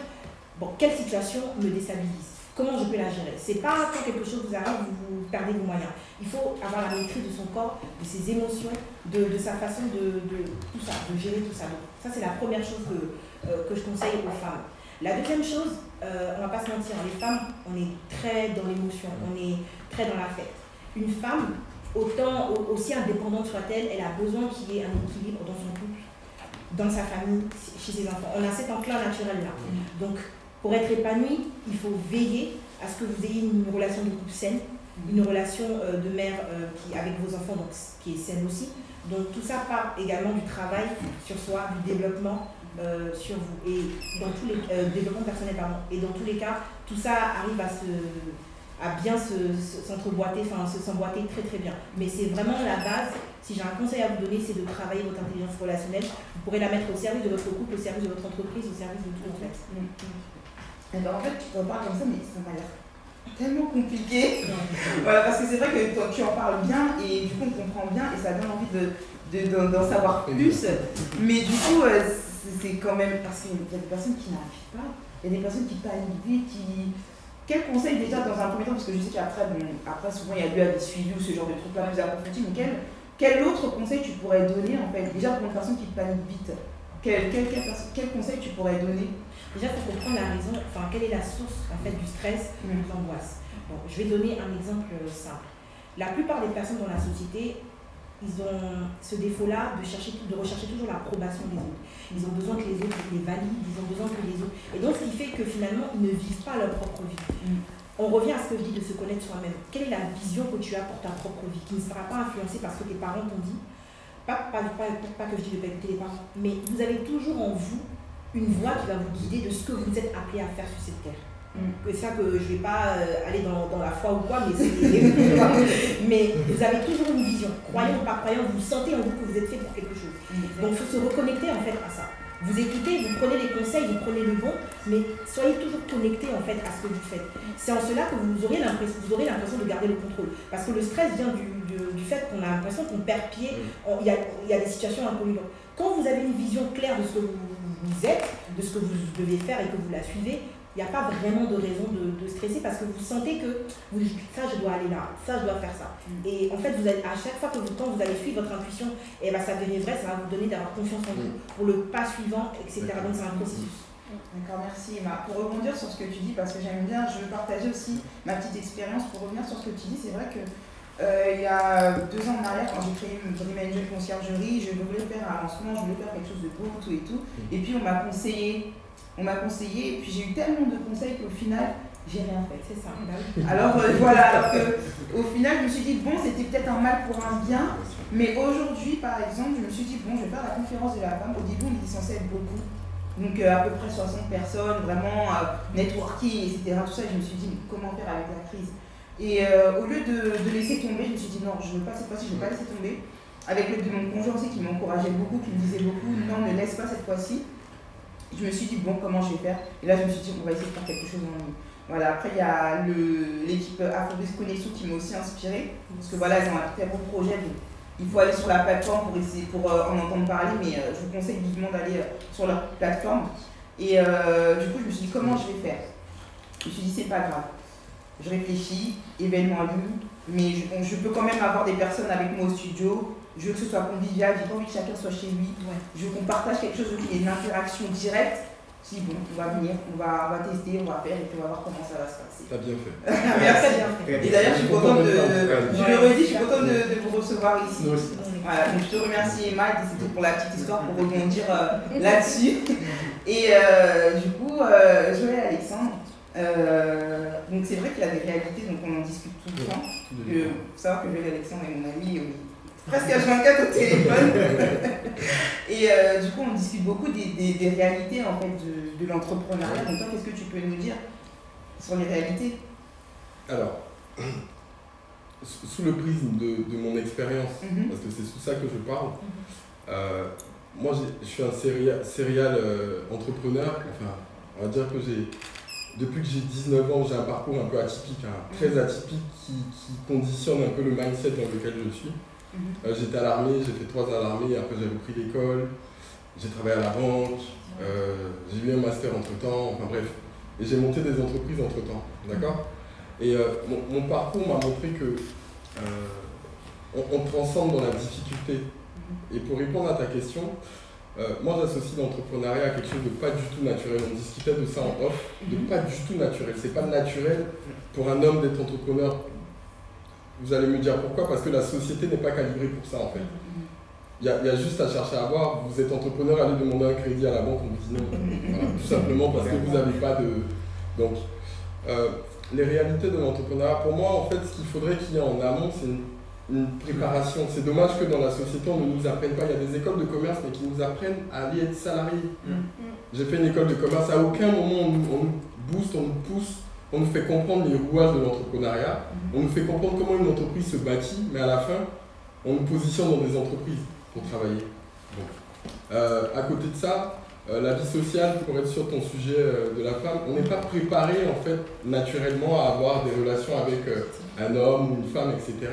bon, quelle situation me déstabilise? Comment je peux la gérer? C'est pas quand quelque chose vous arrive, vous perdez vos moyens. Il faut avoir la maîtrise de son corps, de ses émotions, de sa façon de tout ça, de gérer tout ça. Donc, ça, c'est la première chose que je conseille aux femmes. La deuxième chose, on va pas se mentir, les femmes, on est très dans l'émotion, on est très dans l'affect. Une femme, aussi indépendante soit-elle, elle a besoin qu'il y ait un équilibre dans son couple, dans sa famille, chez ses enfants. On a cet enclin naturel-là. Donc, pour être épanoui, il faut veiller à ce que vous ayez une relation de couple saine, une relation de mère avec vos enfants, donc, qui est saine aussi. Donc tout ça part également du travail sur soi, du développement sur vous, et dans tous les développement personnel, pardon. Et dans tous les cas, tout ça arrive à bien s'emboîter très très bien. Mais c'est vraiment la base. Si j'ai un conseil à vous donner, c'est de travailler votre intelligence relationnelle. Vous pourrez la mettre au service de votre couple, au service de votre entreprise, au service de tout en fait. Alors en fait, tu en parles comme ça, mais ça m'a l'air tellement compliqué. Voilà, parce que c'est vrai que toi, tu en parles bien et du coup on comprend bien et ça donne envie d'en savoir plus. Mais du coup, c'est quand même parce qu'il y a des personnes qui n'arrivent pas, il y a des personnes qui paniquent vite, Quel conseil déjà dans un premier temps, parce que je sais qu'après, après souvent il y a lieu à des suivis ou ce genre de trucs-là plus approfondis, mais quel autre conseil tu pourrais donner en fait, déjà pour une personne qui panique vite? Quel conseil tu pourrais donner? Déjà, il faut comprendre la raison, enfin, quelle est la source en fait, du stress ou de l'angoisse. Bon, je vais donner un exemple simple. La plupart des personnes dans la société, ils ont ce défaut-là de rechercher toujours l'approbation des autres. Ils ont besoin que les autres les valident, ils ont besoin que les autres... Et donc, ce qui fait que finalement, ils ne vivent pas leur propre vie. On revient à ce que je dis de se connaître soi-même. Quelle est la vision que tu as pour ta propre vie, qui ne sera pas influencée par ce que tes parents t'ont dit? Pas que je dis de ne pas écouter les parents, mais vous avez toujours en vous une voix qui va vous guider de ce que vous êtes appelé à faire sur cette terre. C'est ça que je ne vais pas aller dans la foi ou quoi, mais mais vous avez toujours une vision. Croyant ou pas croyant, vous sentez en vous que vous êtes fait pour quelque chose. Donc il faut se reconnecter en fait à ça. Vous écoutez, vous prenez les conseils, vous prenez le bon, mais soyez toujours connecté en fait à ce que vous faites. C'est en cela que vous aurez l'impression de garder le contrôle. Parce que le stress vient du fait qu'on a l'impression qu'on perd pied, il y a des situations inconnues. Quand vous avez une vision claire de ce que vous êtes, de ce que vous devez faire et que vous la suivez, il n'y a pas vraiment de raison de stresser parce que vous sentez que ça je dois aller là, ça je dois faire ça. Et en fait, à chaque fois quand vous allez suivre votre intuition, et ben, ça devient vrai, ça va vous donner d'avoir confiance en vous pour le pas suivant, etc. Donc c'est un processus. D'accord, merci Emma. Pour rebondir sur ce que tu dis, parce que j'aime bien, je veux partager aussi ma petite expérience pour revenir sur ce que tu dis. C'est vrai que il y a 2 ans en arrière, quand j'ai créé une conciergerie, je voulais faire un lancement, je voulais faire quelque chose de beau, tout et tout. Et puis on m'a conseillé, et puis j'ai eu tellement de conseils qu'au final, j'ai rien fait. C'est ça. Alors voilà, alors qu'au final, je me suis dit, bon, c'était peut-être un mal pour un bien, mais aujourd'hui, par exemple, je me suis dit, bon, je vais faire la conférence de la femme. Au début, on était censé être beaucoup. Donc à peu près 60 personnes, vraiment networking, etc. Tout ça, je me suis dit, mais comment faire avec la crise? Et au lieu de laisser tomber, je me suis dit, non, je ne veux pas cette fois-ci, je ne vais pas laisser tomber. Avec l'aide de mon conjoint aussi qui m'encourageait beaucoup, qui me disait beaucoup, non, ne laisse pas cette fois-ci. Je me suis dit, bon, comment je vais faire? Et là, je me suis dit, on va essayer de faire quelque chose en ligne. Voilà, après, il y a l'équipe Afrobiz Connexion qui m'a aussi inspirée. Parce que voilà, ils ont un très beau projet. Donc, il faut aller sur la plateforme pour en entendre parler, mais je vous conseille vivement d'aller sur leur plateforme. Et du coup, je me suis dit, comment je vais faire? Je me suis dit, c'est pas grave. Je réfléchis, événement en ligne, mais je peux quand même avoir des personnes avec moi au studio. Je veux que ce soit convivial, j'ai pas envie que chacun soit chez lui. Je veux qu'on partage quelque chose où il y ait une interaction directe. Si bon, on va venir, on va tester, on va faire et puis on va voir comment ça va se passer. T'as bien fait. Merci. Et d'ailleurs, je suis contente je suis contente de vous recevoir ici. Voilà, donc je te remercie Emma, c'était pour la petite histoire, pour rebondir là-dessus. Et du coup, Joël Alexandre, Donc c'est vrai qu'il y a des réalités, donc on en discute tout le temps. Il faut savoir que Alexandre est mon ami, presque H24 au téléphone. Et du coup, on discute beaucoup des réalités en fait, de l'entrepreneuriat. Donc toi, qu'est-ce que tu peux nous dire sur les réalités? Alors, sous le prisme de mon expérience, parce que c'est sous ça que je parle, moi je suis un serial entrepreneur. Enfin, on va dire que depuis que j'ai 19 ans, j'ai un parcours un peu atypique, très atypique, qui conditionne un peu le mindset dans lequel je suis. J'étais à l'armée, j'ai fait 3 ans à l'armée, après j'ai repris l'école, j'ai travaillé à la banque, j'ai eu un master entre-temps, enfin bref, et j'ai monté des entreprises entre-temps, d'accord? Et mon parcours m'a montré que on transcende dans la difficulté. Et pour répondre à ta question, moi j'associe l'entrepreneuriat à quelque chose de pas du tout naturel. On discutait de ça en off, de pas du tout naturel. C'est pas naturel pour un homme d'être entrepreneur. Vous allez me dire pourquoi? Parce que la société n'est pas calibrée pour ça en fait. Il y a juste à chercher à voir. Vous êtes entrepreneur, allez demander un crédit à la banque, on vous dit non. Voilà, tout simplement parce que vous n'avez pas de... Donc, les réalités de l'entrepreneuriat, pour moi, en fait, ce qu'il faudrait qu'il y ait en amont, c'est une préparation. C'est dommage que dans la société, on ne nous apprenne pas. Il y a des écoles de commerce, mais qui nous apprennent à aller être salariés. J'ai fait une école de commerce. À aucun moment, on nous booste, on nous pousse, on nous fait comprendre les rouages de l'entrepreneuriat. On nous fait comprendre comment une entreprise se bâtit, mais à la fin, on nous positionne dans des entreprises pour travailler. Donc, à côté de ça, la vie sociale, pour être sur ton sujet de la femme, on n'est pas préparé en fait naturellement à avoir des relations avec un homme ou une femme, etc.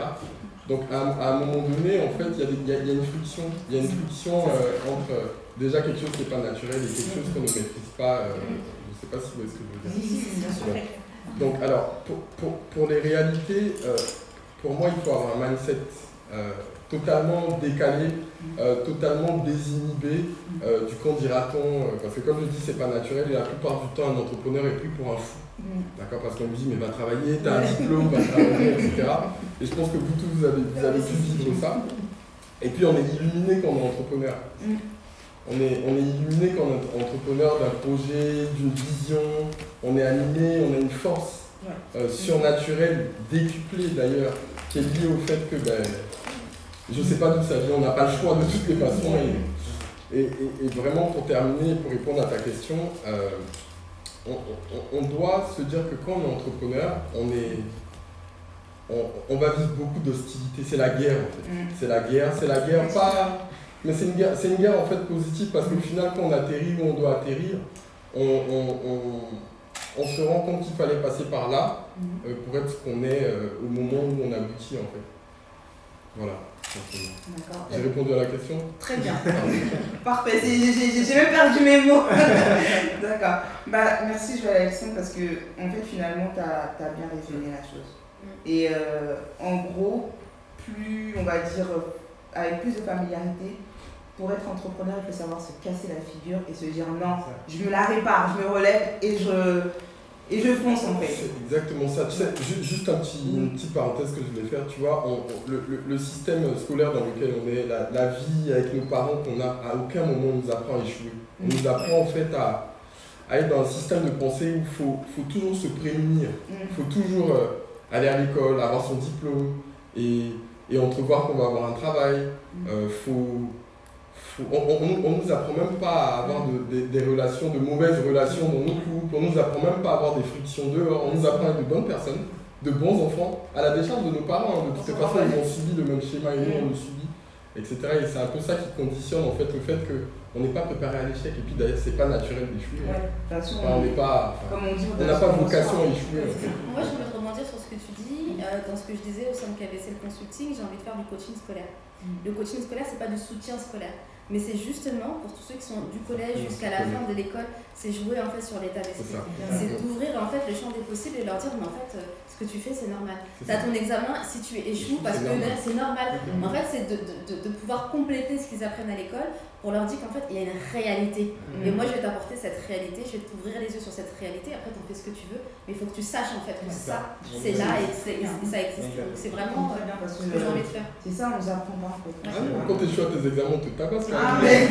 Donc à un moment donné, en fait, il y a une friction. Il y a une friction entre déjà quelque chose qui n'est pas naturel et quelque chose qu'on ne maîtrise pas. Je ne sais pas si vous voyez ce que je veux dire. Donc alors, pour les réalités, pour moi, il faut avoir un mindset totalement décalé, totalement désinhibé du camp dira-t-on, parce que comme je dis, c'est pas naturel et la plupart du temps, un entrepreneur est pris pour un fou. D'accord? Parce qu'on lui dit, mais va travailler, t'as un diplôme, va travailler, etc. Et je pense que vous tous, vous avez pu vivre ça. Et puis, on est illuminé quand on est entrepreneur. On est illuminé quand on est entrepreneur d'un projet, d'une vision. On est animé, on a une force surnaturelle, décuplée d'ailleurs, qui est liée au fait que, je ne sais pas d'où ça vient, on n'a pas le choix de toutes les façons. Et vraiment, pour terminer, pour répondre à ta question, on doit se dire que quand on est entrepreneur, on va vivre beaucoup d'hostilité. C'est la guerre en fait. C'est la guerre pas... Mais c'est une guerre en fait positive parce qu'au final, quand on atterrit où on doit atterrir, on se rend compte qu'il fallait passer par là pour être ce qu'on est au moment où on aboutit en fait. Voilà. J'ai répondu à la question? Très bien. Parfait. J'ai même perdu mes mots. D'accord. Merci Joël Alexandre parce que en fait finalement tu as bien résumé la chose. Et en gros, plus on va dire avec plus de familiarité, pour être entrepreneur, il faut savoir se casser la figure et se dire non, je me la répare, je me relève et je fonce en fait. C'est exactement ça. Tu sais, juste une petite parenthèse que je voulais faire, tu vois, le système scolaire dans lequel on est, la vie avec nos parents qu'on a, à aucun moment on nous apprend à échouer. On nous apprend en fait à être dans un système de pensée où il faut toujours se prémunir, il faut toujours aller à l'école, avoir son diplôme et entrevoir qu'on va avoir un travail. On nous apprend même pas à avoir des relations, de mauvaises relations dans nos couples, on nous apprend même pas à avoir des frictions dehors, on nous apprend à être de bonnes personnes, de bons enfants, à la décharge de nos parents. De toute façon, ils ont subi le même schéma et nous on le subit, etc. Et c'est un peu ça qui conditionne en fait le fait qu'on n'est pas préparé à l'échec. Et puis d'ailleurs, c'est pas naturel d'échouer. On n'est pas, on n'a pas vocation à échouer. Moi, je voulais rebondir sur ce que tu dis. Dans ce que je disais au sein de KBC le Consulting, j'ai envie de faire du coaching scolaire. Le coaching scolaire, c'est pas du soutien scolaire. Mais c'est justement pour tous ceux qui sont du collège jusqu'à la fin de l'école, c'est jouer en fait sur l'état d'esprit. C'est d'ouvrir en fait le champ des possibles et leur dire mais en fait ce que tu fais c'est normal. Tu as ton examen, si tu échoues parce que c'est normal. En fait c'est de pouvoir compléter ce qu'ils apprennent à l'école pour leur dire qu'en fait il y a une réalité. Et moi je vais t'apporter cette réalité, je vais t'ouvrir les yeux sur cette réalité, après tu en fais ce que tu veux, mais il faut que tu saches en fait que ça c'est là et ça existe. Donc c'est vraiment ce que j'ai envie de faire. C'est ça, on nous apprend pas en fait. Quand tu échoues à tes examens, tu te tabasses. Ah, mais...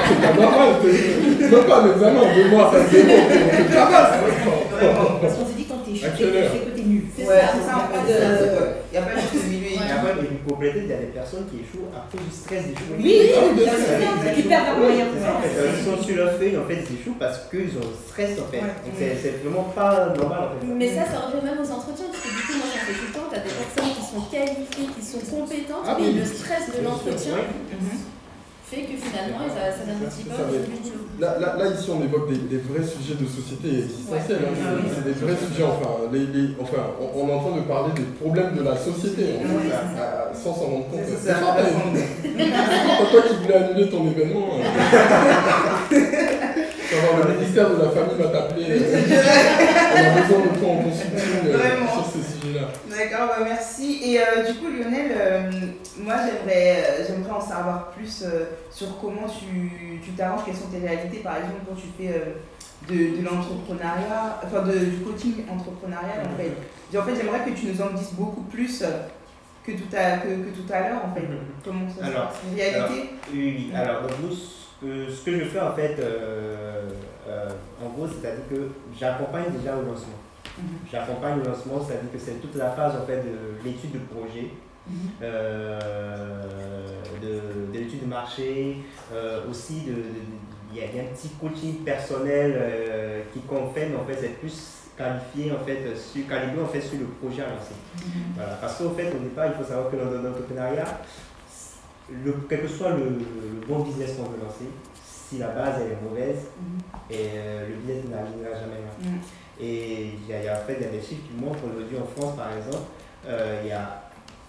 c'est pas normal, même pas un examen en 2 mois, ça c'est bon, on travaille. Parce qu'on s'est dit quand t'es échoué, c'est que t'es nul. C'est ça, en fait, il n'y a pas juste de milieu. Et après, pour compléter, il y a des personnes qui échouent à cause du stress d'échouer. Oui, qui perdent leur moyen. Ils sont sur leur feuille, en fait, ils échouent parce qu'ils ont le stress, en fait. Donc c'est vraiment pas normal, en fait. Mais ça revient même aux entretiens, parce que du coup, moi j'en fais tout le temps, tu as des personnes qui sont qualifiées, qui sont compétentes, mais le stress de l'entretien fait que finalement, ça n'aboutit pas. Là, ici, on évoque des vrais sujets de société existentiels. C'est des vrais sujets, enfin, on est en train de parler des problèmes de la société, sans s'en rendre compte. C'est pas toi qui voulais annuler ton événement. Le ministère de la Famille va t'appeler. On a besoin de toi en consulting sur ces sujets-là. D'accord, merci. Et du coup, Lionel, moi j'aimerais en savoir plus sur comment tu t'arranges, quelles sont tes réalités, par exemple, quand tu fais de l'entrepreneuriat, enfin du coaching entrepreneurial en fait. En fait, j'aimerais que tu nous en dises beaucoup plus que tout à l'heure en fait. Comment ça se passe? Une réalité? Oui. Alors, donc, nous, ce que je fais en fait, en gros, c'est-à-dire que j'accompagne déjà au lancement. J'accompagne au lancement, c'est-à-dire que c'est toute la phase en fait de l'étude de projet, de l'étude de marché, aussi il y a un petit coaching personnel qu'on fait, mais en fait c'est plus qualifié en fait calibré en fait sur le projet à lancer. Voilà, parce qu'au fait au départ il faut savoir que dans l'entrepreneuriat, quel que soit le bon business qu'on veut lancer, si la base elle est mauvaise, et le business n'arrivera jamais là. Et il y a en fait des chiffres qui montrent aujourd'hui en France par exemple, il y a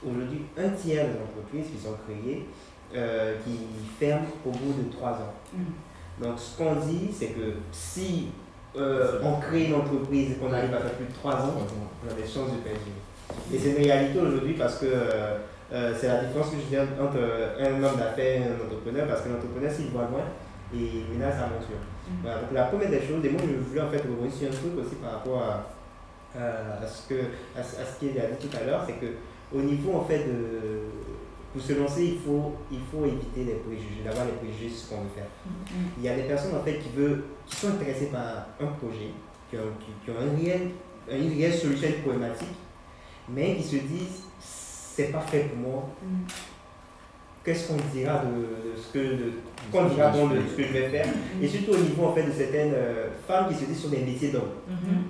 aujourd'hui 1/3 des entreprises qui sont créées qui ferment au bout de 3 ans. Donc ce qu'on dit c'est que si on crée une entreprise et qu'on arrive à faire plus de 3 ans, on a des chances de perdurer. Et c'est une réalité aujourd'hui parce que c'est la différence que je dis entre un homme d'affaires et un entrepreneur, parce que l'entrepreneur, s'il voit loin, il ménage sa monture. Voilà, donc la première des choses, et moi je voulais en fait revenir sur un truc aussi par rapport à ce qu'il a dit tout à l'heure, c'est qu'au niveau en fait pour se lancer, il faut éviter les préjugés, d'avoir les préjugés sur ce qu'on veut faire. Il y a des personnes en fait qui sont intéressées par un projet, qui ont une réelle solution à une problématique, mais qui se disent c'est pas fait pour moi. Qu'est-ce qu'on dira de ce que je vais faire, et surtout au niveau en fait de certaines femmes qui se disent sur des métiers d'hommes.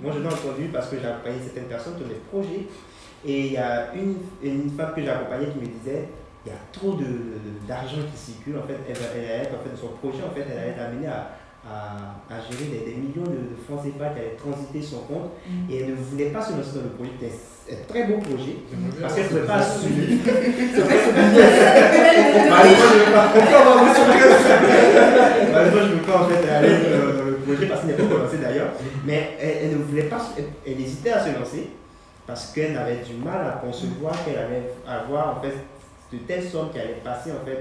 Moi je l'ai entendu parce que j'ai accompagné certaines personnes sur des projets, et il y a une femme que j'ai accompagnée qui me disait il y a trop d'argent qui circule, en fait elle allait être en fait de son projet, en fait elle allait être amenée à gérer des millions de francs CFA qui allaient transiter son compte, et elle ne voulait pas se lancer dans le projet. C'était un très beau projet parce qu'elle ne pouvait pas assumer. C'est vrai, malheureusement je ne veux pas en fait aller dans le projet parce qu'il n'est pas commencé d'ailleurs, mais elle ne voulait pas, elle hésitait à se lancer parce qu'elle avait du mal à concevoir qu'elle allait avoir en fait de telles sommes qui allaient passer en fait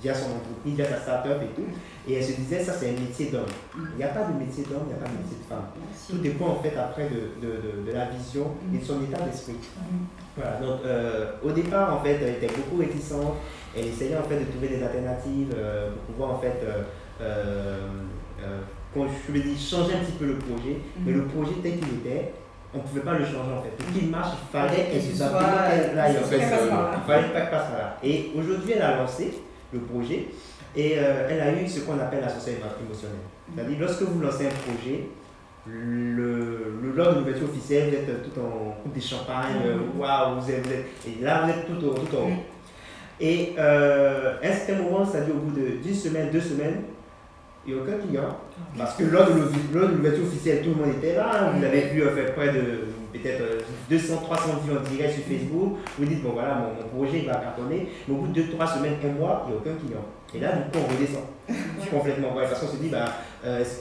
via son entreprise, via sa start-up et tout. Et elle se disait, ça c'est un métier d'homme. Il n'y a pas de métier d'homme, il n'y a pas de métier de femme. Tout dépend en fait après de la vision et de son état d'esprit. Voilà, donc au départ en fait, elle était beaucoup réticente. Elle essayait en fait de trouver des alternatives pour pouvoir en fait, je me dis, changer un petit peu le projet. Mais le projet tel qu'il était, on ne pouvait pas le changer en fait. Pour qu'il marche, il fallait qu'elle se là, il fallait pas qu'elle passe par là. Et aujourd'hui, elle a lancé le projet, et elle a eu ce qu'on appelle l'association émotionnelle. C'est-à-dire, lorsque vous lancez un projet, lors de l'ouverture officielle, vous êtes tout en coupe de champagne, waouh, vous êtes, et là vous êtes tout en haut. Et à un certain moment, c'est-à-dire au bout d'une semaine, 2 semaines, il n'y a aucun client. Parce que lors de l'ouverture officielle, tout le monde était là. Vous avez vu près de peut-être 200, 300 vues en direct sur Facebook. Vous dites, bon voilà, mon projet il va cartonner. Mais au bout de 2-3 semaines, 1 mois, il n'y a aucun client. Et là, du coup, on redescend complètement. Ouais, parce qu'on se dit,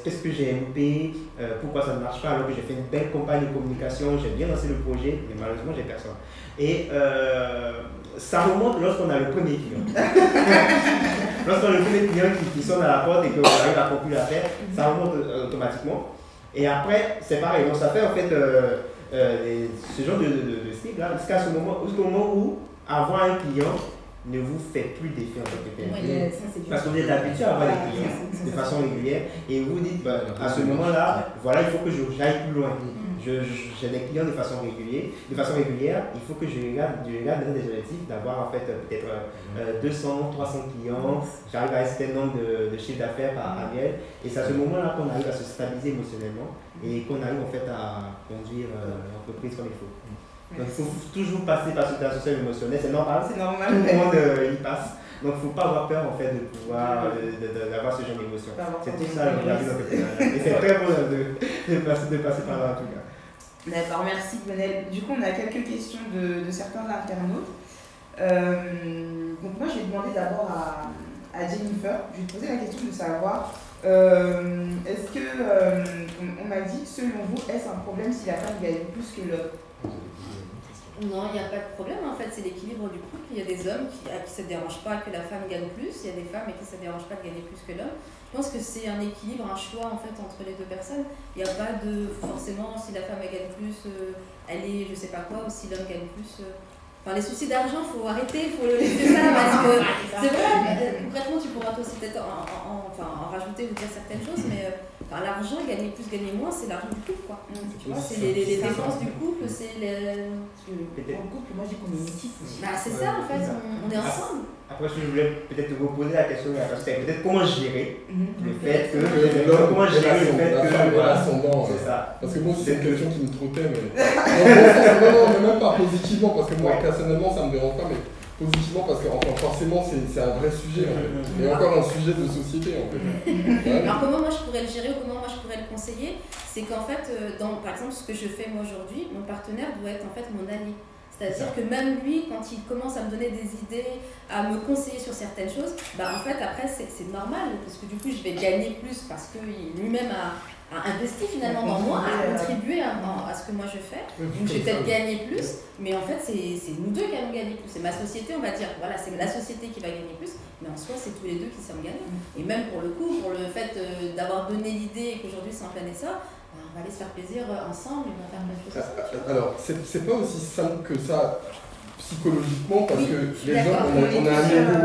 qu'est-ce que j'ai loupé, pourquoi ça ne marche pas alors que j'ai fait une belle campagne de communication, j'ai bien lancé le projet, mais malheureusement, j'ai personne. Et ça remonte lorsqu'on a le premier client. Lorsqu'on a le premier client qui sonne à la porte et qu'on arrive à conclure l'affaire, ça remonte automatiquement. Et après, c'est pareil. Donc, ça fait en fait ce genre de cycle là, jusqu'au moment où avoir un client, ne vous fait plus d'effet en tant que tel. Parce que vous êtes habitué à avoir des clients de façon régulière et vous dites, à ce moment-là, voilà, il faut que j'aille plus loin. J'ai des clients de façon régulière, il faut que je regarde dans des objectifs d'avoir en fait peut-être 200, 300 clients, j'arrive à un certain nombre de chiffres d'affaires par annuel et c'est à ce moment-là qu'on arrive à se stabiliser émotionnellement et qu'on arrive en fait à conduire l'entreprise comme il faut. Donc il faut toujours passer par cette association émotionnelle, c'est normal, tout le monde y passe. Donc il ne faut pas avoir peur en fait de pouvoir d'avoir ce genre d'émotion. C'est tout ça le regard d'entrepreneuriat. Et c'est très bon de passer par là en tout cas. D'accord, merci Gwenel. Du coup, on a quelques questions de certains internautes. Donc moi, je vais demander d'abord à Jennifer, je vais te poser la question de savoir, est-ce que, on m'a dit, selon vous, est-ce un problème si la femme gagne plus que l'homme? Non, il n'y a pas de problème, en fait, c'est l'équilibre du couple. Il y a des hommes à qui ça ne dérange pas que la femme gagne plus, il y a des femmes à qui ça ne dérange pas de gagner plus que l'homme. Je pense que c'est un équilibre, un choix en fait entre les deux personnes. Il n'y a pas de forcément si la femme elle gagne plus, elle est je sais pas quoi, ou si l'homme gagne plus. Enfin, les soucis d'argent, il faut arrêter, il faut le laisser ça parce que c'est vrai, concrètement tu pourras aussi peut-être en rajouter ou dire certaines choses, mais l'argent, gagner plus, gagner moins, c'est l'argent du couple quoi. Tu vois, c'est les dépenses du couple, c'est les. Dans le couple, moi je dis qu'on est une équipe. C'est ça en fait, on est ensemble. Après, je voulais peut-être vous poser la question, c'est peut-être comment gérer le fait que. Comment gérer le fait que. L'ascendant. C'est ça. Parce que moi, c'est une question qui me trottait, mais. Non, mais même pas positivement, parce que moi, personnellement, ça me dérange pas, mais positivement, parce que forcément, c'est un vrai sujet, en fait. Et encore un sujet de société, en fait. Ouais. Alors, comment moi je pourrais le gérer ou comment moi je pourrais le conseiller? C'est qu'en fait, par exemple, ce que je fais moi aujourd'hui, mon partenaire doit être en fait mon allié. C'est-à-dire que même lui, quand il commence à me donner des idées, à me conseiller sur certaines choses, en fait après c'est normal, parce que du coup je vais gagner plus parce que lui-même a investi finalement dans moi, a contribué à ce que moi je fais. Donc je vais peut-être gagner plus, mais en fait c'est nous deux qui allons gagner plus. C'est ma société, on va dire, voilà, c'est la société qui va gagner plus, mais en soi c'est tous les deux qui sommes gagnants. Et même pour le coup, pour le fait d'avoir donné l'idée et qu'aujourd'hui c'est en plein essor, on va aller se faire plaisir ensemble, on va faire plein de choses ensemble. Alors, c'est pas aussi simple que ça psychologiquement parce que les gens, on a un ego.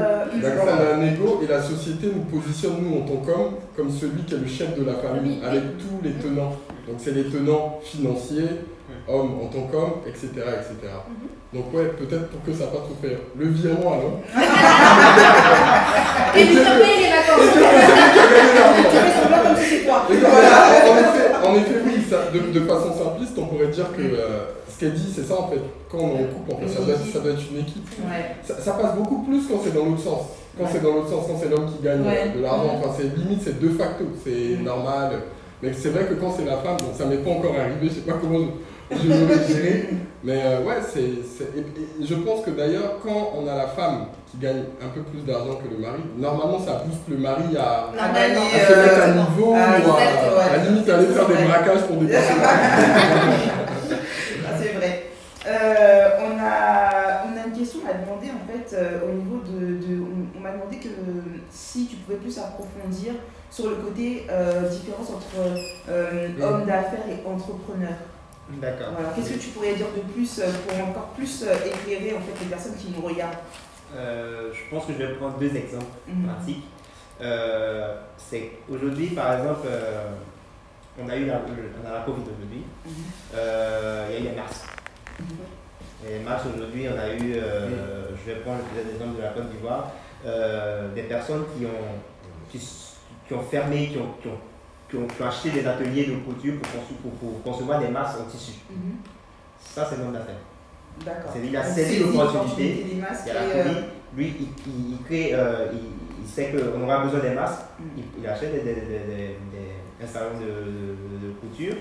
D'accord, on a un ego et la société nous positionne, nous, en tant qu'hommes, comme celui qui est le chef de la famille, avec tous les tenants. Donc, c'est les tenants financiers, hommes en tant qu'hommes, etc. etc. Donc, ouais, peut-être pour que ça pas trop faire. Le virement, alors. Et lui faire payer les vacances. Tu fais semblant comme si c'est toi. En effet, oui, ça, de façon simpliste, on pourrait dire que ce qu'elle dit, c'est ça en fait. Quand on est en couple, en fait, ça doit être une équipe. Ouais. Ça passe beaucoup plus quand c'est dans l'autre sens. Quand c'est dans l'autre sens, quand c'est l'homme qui gagne de l'argent, enfin, c'est limite, c'est de facto, c'est normal. Mais c'est vrai que quand c'est la femme, bon, ça m'est pas encore arrivé, je sais pas comment je l'aurais géré. Mais ouais, et je pense que d'ailleurs, quand on a la femme qui gagne un peu plus d'argent que le mari, normalement ça booste le mari à se mettre à niveau, ou à la limite aller faire des braquages pour dépenser l'argent. C'est vrai. On a une question à demander en fait au niveau on m'a demandé que si tu pouvais plus approfondir sur le côté différence entre homme d'affaires et entrepreneur. D'accord. Voilà. Qu'est-ce que tu pourrais dire de plus pour encore plus éclairer en fait les personnes qui nous regardent? Je pense que je vais prendre deux exemples pratiques. C'est aujourd'hui, par exemple, on a la Covid aujourd'hui. Il y a eu les mars. Et mars aujourd'hui, on a eu, je vais prendre l'exemple de la Côte d'Ivoire, des personnes qui ont fermé, qui ont acheté des ateliers de couture pour concevoir des masques en tissu. Ça, c'est l'homme d'affaires. D'accord. Il a saisi l'opportunité. Il y a la Covid. Lui, il crée, il sait qu'on aura besoin des masques. Il achète un salon de couture.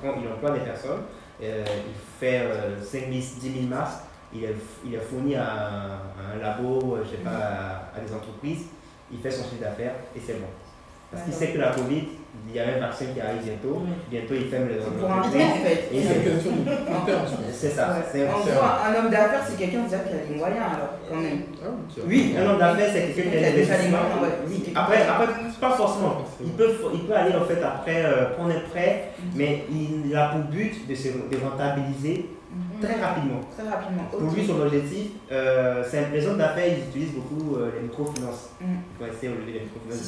Il emploie des personnes. Il fait 5 000, 10 000 masques. Il est fourni à un labo, je sais pas, à des entreprises. Il fait son chiffre d'affaires et c'est bon. Parce qu'il sait que la Covid, il y a un vaccin qui arrive bientôt. Bientôt, il ferme les entreprises. Et c'est une question de terme. C'est ça. En gros, un homme d'affaires, c'est quelqu'un qui a des moyens, alors, quand même. Oui, un homme d'affaires, c'est quelqu'un qui a des investissements. Après, pas forcément. Il peut aller, en fait, après, prendre un prêt, mais il a pour but de rentabiliser Très rapidement. Très rapidement. Pour lui, son objectif, les hommes d'affaires, ils utilisent beaucoup les microfinances. Vous connaissez les microfinances,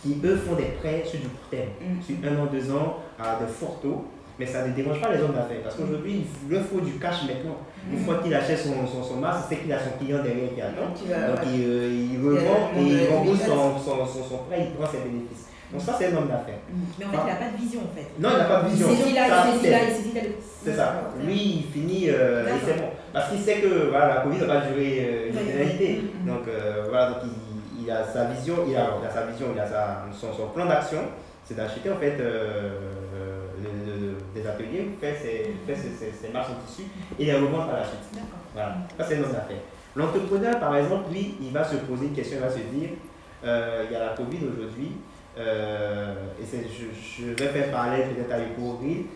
qui eux font des prêts sur du court terme, sur 1 an, 2 ans, à de forts taux. Mais ça ne dérange pas les hommes d'affaires parce qu'aujourd'hui, il leur faut du cash maintenant. Une fois qu'il achète son masque, c'est qu'il a son client derrière qui attend. Donc il revend et il rembourse son prêt, il prend ses bénéfices. Donc ça, c'est un homme d'affaires. Mais en fait, il n'a pas de vision en fait. Non, il n'a pas de vision. C'est ça. Lui, il finit et c'est bon. Parce qu'il sait que voilà, la Covid va pas durer une éternité. Donc voilà, donc il a sa vision, il a son plan d'action, c'est d'acheter en fait des ateliers, faire ses marches en tissu et les revendre par la suite. Voilà, ça c'est un homme d'affaires. L'entrepreneur, par exemple, lui, il va se poser une question, il va se dire, il y a la Covid aujourd'hui, et je vais faire parallèle peut-être avec Courrier,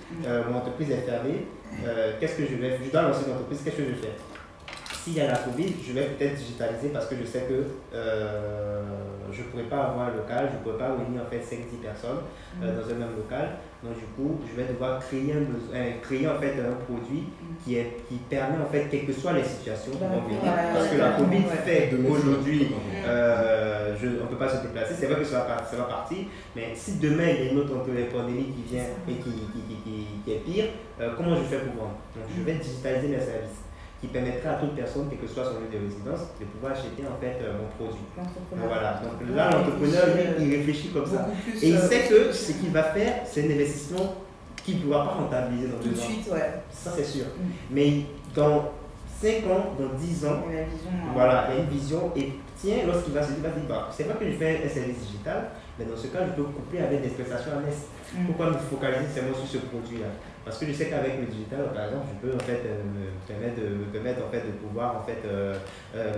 mon entreprise est fermée, qu'est-ce que je vais faire? Je dois lancer une entreprise, qu'est-ce que je vais faire? S'il y a la Covid, je vais peut-être digitaliser parce que je sais que je ne pourrais pas avoir un local, je ne pourrais pas réunir en fait 5-10 personnes dans un même local. Donc du coup, je vais devoir créer en fait un produit qui permet en fait, quelles que soient les situations qui vont venir. Parce que la Covid fait qu'aujourd'hui, on ne peut pas se déplacer. C'est vrai que ça va partir, mais si demain il y a une autre pandémie qui vient et qui est pire, comment je fais pour vendre? Donc je vais digitaliser mes services, qui permettra à toute personne, quel que soit son lieu de résidence, de pouvoir acheter en fait mon produit. Donc voilà, donc là l'entrepreneur lui, il réfléchit comme ça. Et il sait que ce qu'il va faire, c'est un investissement qu'il ne pourra pas rentabiliser dans 2 ans. Tout de suite, ça c'est sûr. Mais dans 5 ans, dans 10 ans, voilà, il y a une vision et tiens, lorsqu'il va se dire, c'est vrai que je fais un service digital, mais dans ce cas, je peux coupler avec des prestations annexes. Pourquoi me focaliser seulement sur ce produit-là? Parce que je sais qu'avec le digital, par exemple, je peux en fait, me permettre en fait, de pouvoir en fait,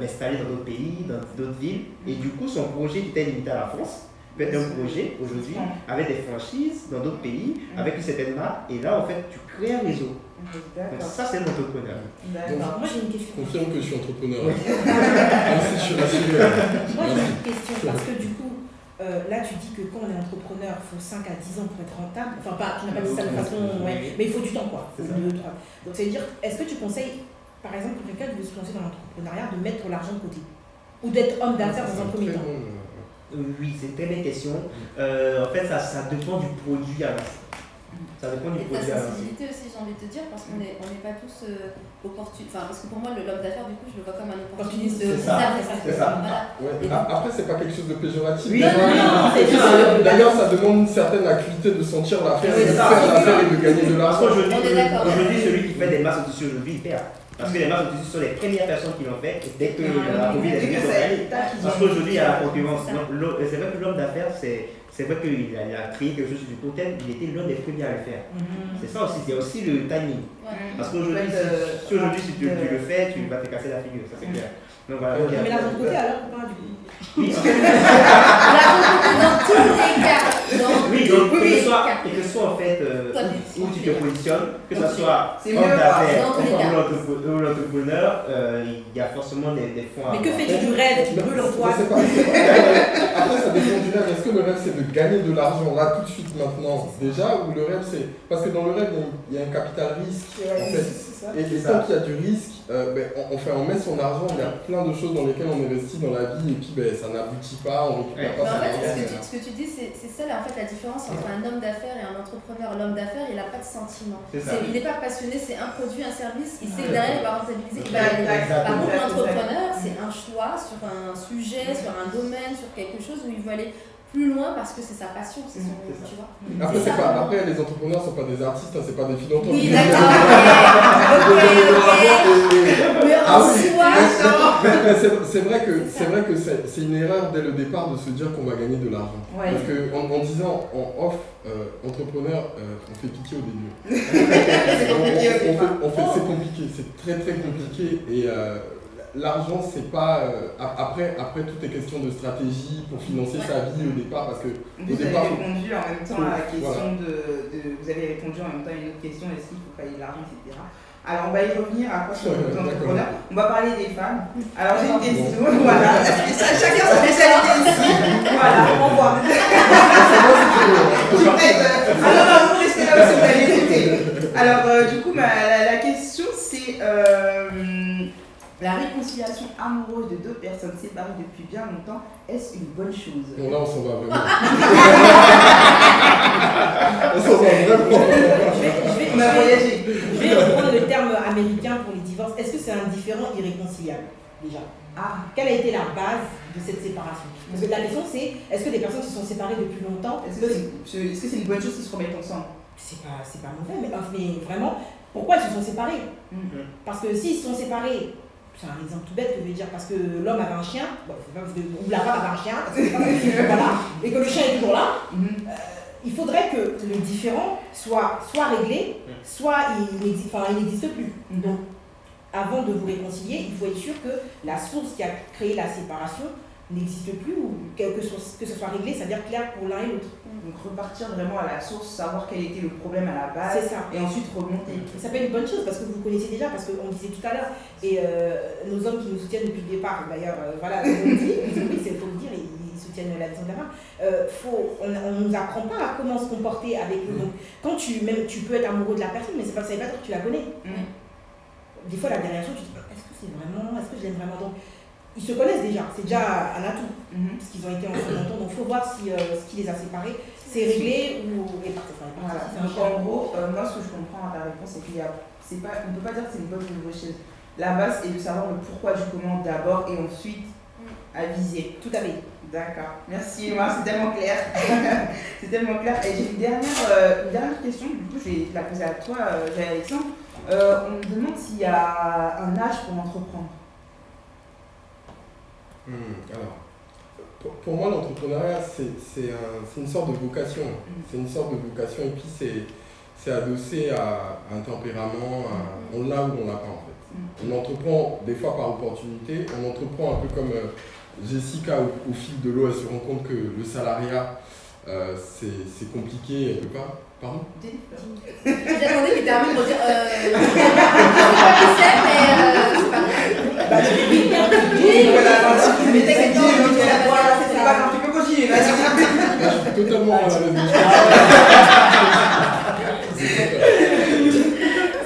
m'installer dans d'autres pays, dans d'autres villes. Et du coup, son projet qui était limité à la France peut être un projet aujourd'hui avec des franchises dans d'autres pays, avec une certaine marque. Et là, en fait, tu crées un réseau. Donc ça, c'est l'entrepreneur. Moi, j'ai une question. Confirme que je suis entrepreneur. Merci, je suis rassuré. Moi, j'ai une question parce que du coup, là, tu dis que quand on est entrepreneur, il faut 5 à 10 ans pour être rentable. Enfin, tu n'as pas dit ça de façon. Mais il faut du temps, quoi. Donc, ça veut dire, est-ce que tu conseilles, par exemple, pour quelqu'un qui veut se lancer dans l'entrepreneuriat, de mettre l'argent de côté? Ou d'être homme d'affaires dans un premier temps? Oui, c'est une très belle question. En fait, ça dépend du produit à l'instant. Ça dépend du produit. Et ta sensibilité aussi, j'ai envie de te dire, parce qu'on n'est pas tous opportunistes. Enfin, parce que pour moi, l'homme d'affaires, du coup, je le vois comme un opportuniste. C'est ça. Voilà. Ouais. Après, c'est pas quelque chose de péjoratif. Oui, d'ailleurs, ça demande une certaine acuité de sentir l'affaire, de faire l'affaire et de gagner de l'argent. Aujourd'hui, celui qui fait des masses au tissu aujourd'hui, il perd. Parce que les masses au tissu sont les premières personnes qui l'ont fait. Et dès que la Covid est venue, parce qu'aujourd'hui, il y a la concurrence. C'est vrai que l'homme d'affaires, c'est vrai qu'il a créé quelque chose du court terme, il était l'un des premiers à le faire. C'est ça aussi, c'est aussi le timing. Parce qu'aujourd'hui, si tu le fais, tu vas te casser la figure, ça c'est clair. Donc voilà. Mais l'argent de côté alors, pas du coup. Oui, dans tous les cas. Oui, donc quel que soit en fait où tu te positionnes, que ce soit homme d'affaires ou l'entrepreneur, il y a forcément des fonds à. Mais que fais-tu du rêve qui brûle en toi? Après, ça dépend du rêve. Est-ce que le rêve c'est de gagner de l'argent là tout de suite maintenant déjà, ou le rêve c'est. Parce que dans le rêve il y a un capital risque en fait. Et tant qu'il y a du risque, on met son argent, il y a plein de choses dans lesquelles on investit dans la vie et puis ça n'aboutit pas, on récupère pas sa argent. En fait, ce que tu dis, c'est ça en fait, la différence entre un homme d'affaires et un entrepreneur. L'homme d'affaires, il n'a pas de sentiment. Il n'est pas passionné, c'est un produit, un service, il sait que derrière il va rentabiliser, il va aller. Par contre, l'entrepreneur, c'est un choix sur un sujet, sur un domaine, sur quelque chose où il veut aller plus loin parce que c'est sa passion, c'est son, tu vois. Après, les entrepreneurs ne sont pas des artistes, c'est pas des philanthropes. Oui, d'accord. Mais en soi, c'est vrai que c'est une erreur dès le départ de se dire qu'on va gagner de l'argent. Parce qu'en disant en off, entrepreneur, on fait pitié au début. C'est compliqué, c'est très très compliqué et l'argent, c'est pas. Après, tout est question de stratégie pour financer sa vie au départ. Parce que vous avez répondu en même temps à la question vous avez répondu en même temps à une autre question est-ce qu'il faut payer de l'argent, etc. Alors, on va y revenir à quoi sur les entrepreneurs. On va parler des femmes. Alors, j'ai une question. Voilà. Chacun sa spécialité ici. Voilà, on voit. Alors, vous restez cas où vous avez écouté. Alors, du coup, la question, c'est la réconciliation amoureuse de deux personnes séparées depuis bien longtemps, est-ce une bonne chose? Bon, là, on s'en va vraiment. On s'en va vraiment. On a voyagé. Je vais reprendre le terme américain pour les divorces. Est-ce que c'est un différend irréconciliable, déjà? Quelle a été la base de cette séparation? Parce que la question, c'est, est-ce que des personnes se sont séparées depuis longtemps? Est-ce que c'est une bonne chose qu'ils se remettent ensemble? C'est pas mauvais, mais vraiment, pourquoi ils se sont séparés? Parce que s'ils se sont séparés, c'est un exemple tout bête que je vais dire, parce que l'homme avait un chien, ou la femme avait un chien, voilà, et que le chien est toujours là, il faudrait que le différend soit réglé, soit il n'existe plus. Donc, avant de vous réconcilier, il faut être sûr que la source qui a créé la séparation n'existe plus ou que ce soit réglé, c'est-à-dire clair pour l'un et l'autre. Donc repartir vraiment à la source, savoir quel était le problème à la base, c'est ça. Et ensuite remonter. Et ça peut être une bonne chose parce que vous vous connaissez déjà, parce qu'on disait tout à l'heure, et nos hommes qui nous soutiennent depuis le départ, d'ailleurs, voilà, on dit, oui, c'est faut le dire, ils soutiennent la vision de la femme. On ne nous apprend pas à comment se comporter avec eux. Donc quand tu peux être amoureux de la personne, mais ça ne veut pas dire que tu la connais. Des fois, la dernière chose, tu te dis, est-ce que je l'aime vraiment? Donc, ils se connaissent déjà, c'est déjà un atout, parce qu'ils ont été ensemble longtemps, donc il faut voir si ce qui les a séparés, c'est réglé ou est parti. Voilà. Donc en gros, moi ce que je comprends à ta réponse, c'est qu'on ne peut pas dire que c'est une bonne ou une mauvaise chose. La base est de savoir le pourquoi du comment d'abord et ensuite aviser. Tout à fait. D'accord, merci, moi c'est tellement clair. C'est tellement clair. Et j'ai une dernière question, du coup je vais la poser à toi, Alexandre. On me demande s'il y a un âge pour entreprendre. Alors, pour moi, l'entrepreneuriat, c'est une sorte de vocation. C'est une sorte de vocation et puis c'est adossé à un tempérament. On l'a ou on l'a pas en fait. On entreprend des fois par opportunité, on entreprend un peu comme Jessica au fil de l'eau, elle se rend compte que le salariat, c'est compliqué, elle peut pas. Pardon? J'attendais qu'il termine pour dire je sais pas qui c'est, mais c'est pas grave. C'est pas grave, tu peux continuer. Je suis totalement à l'aise.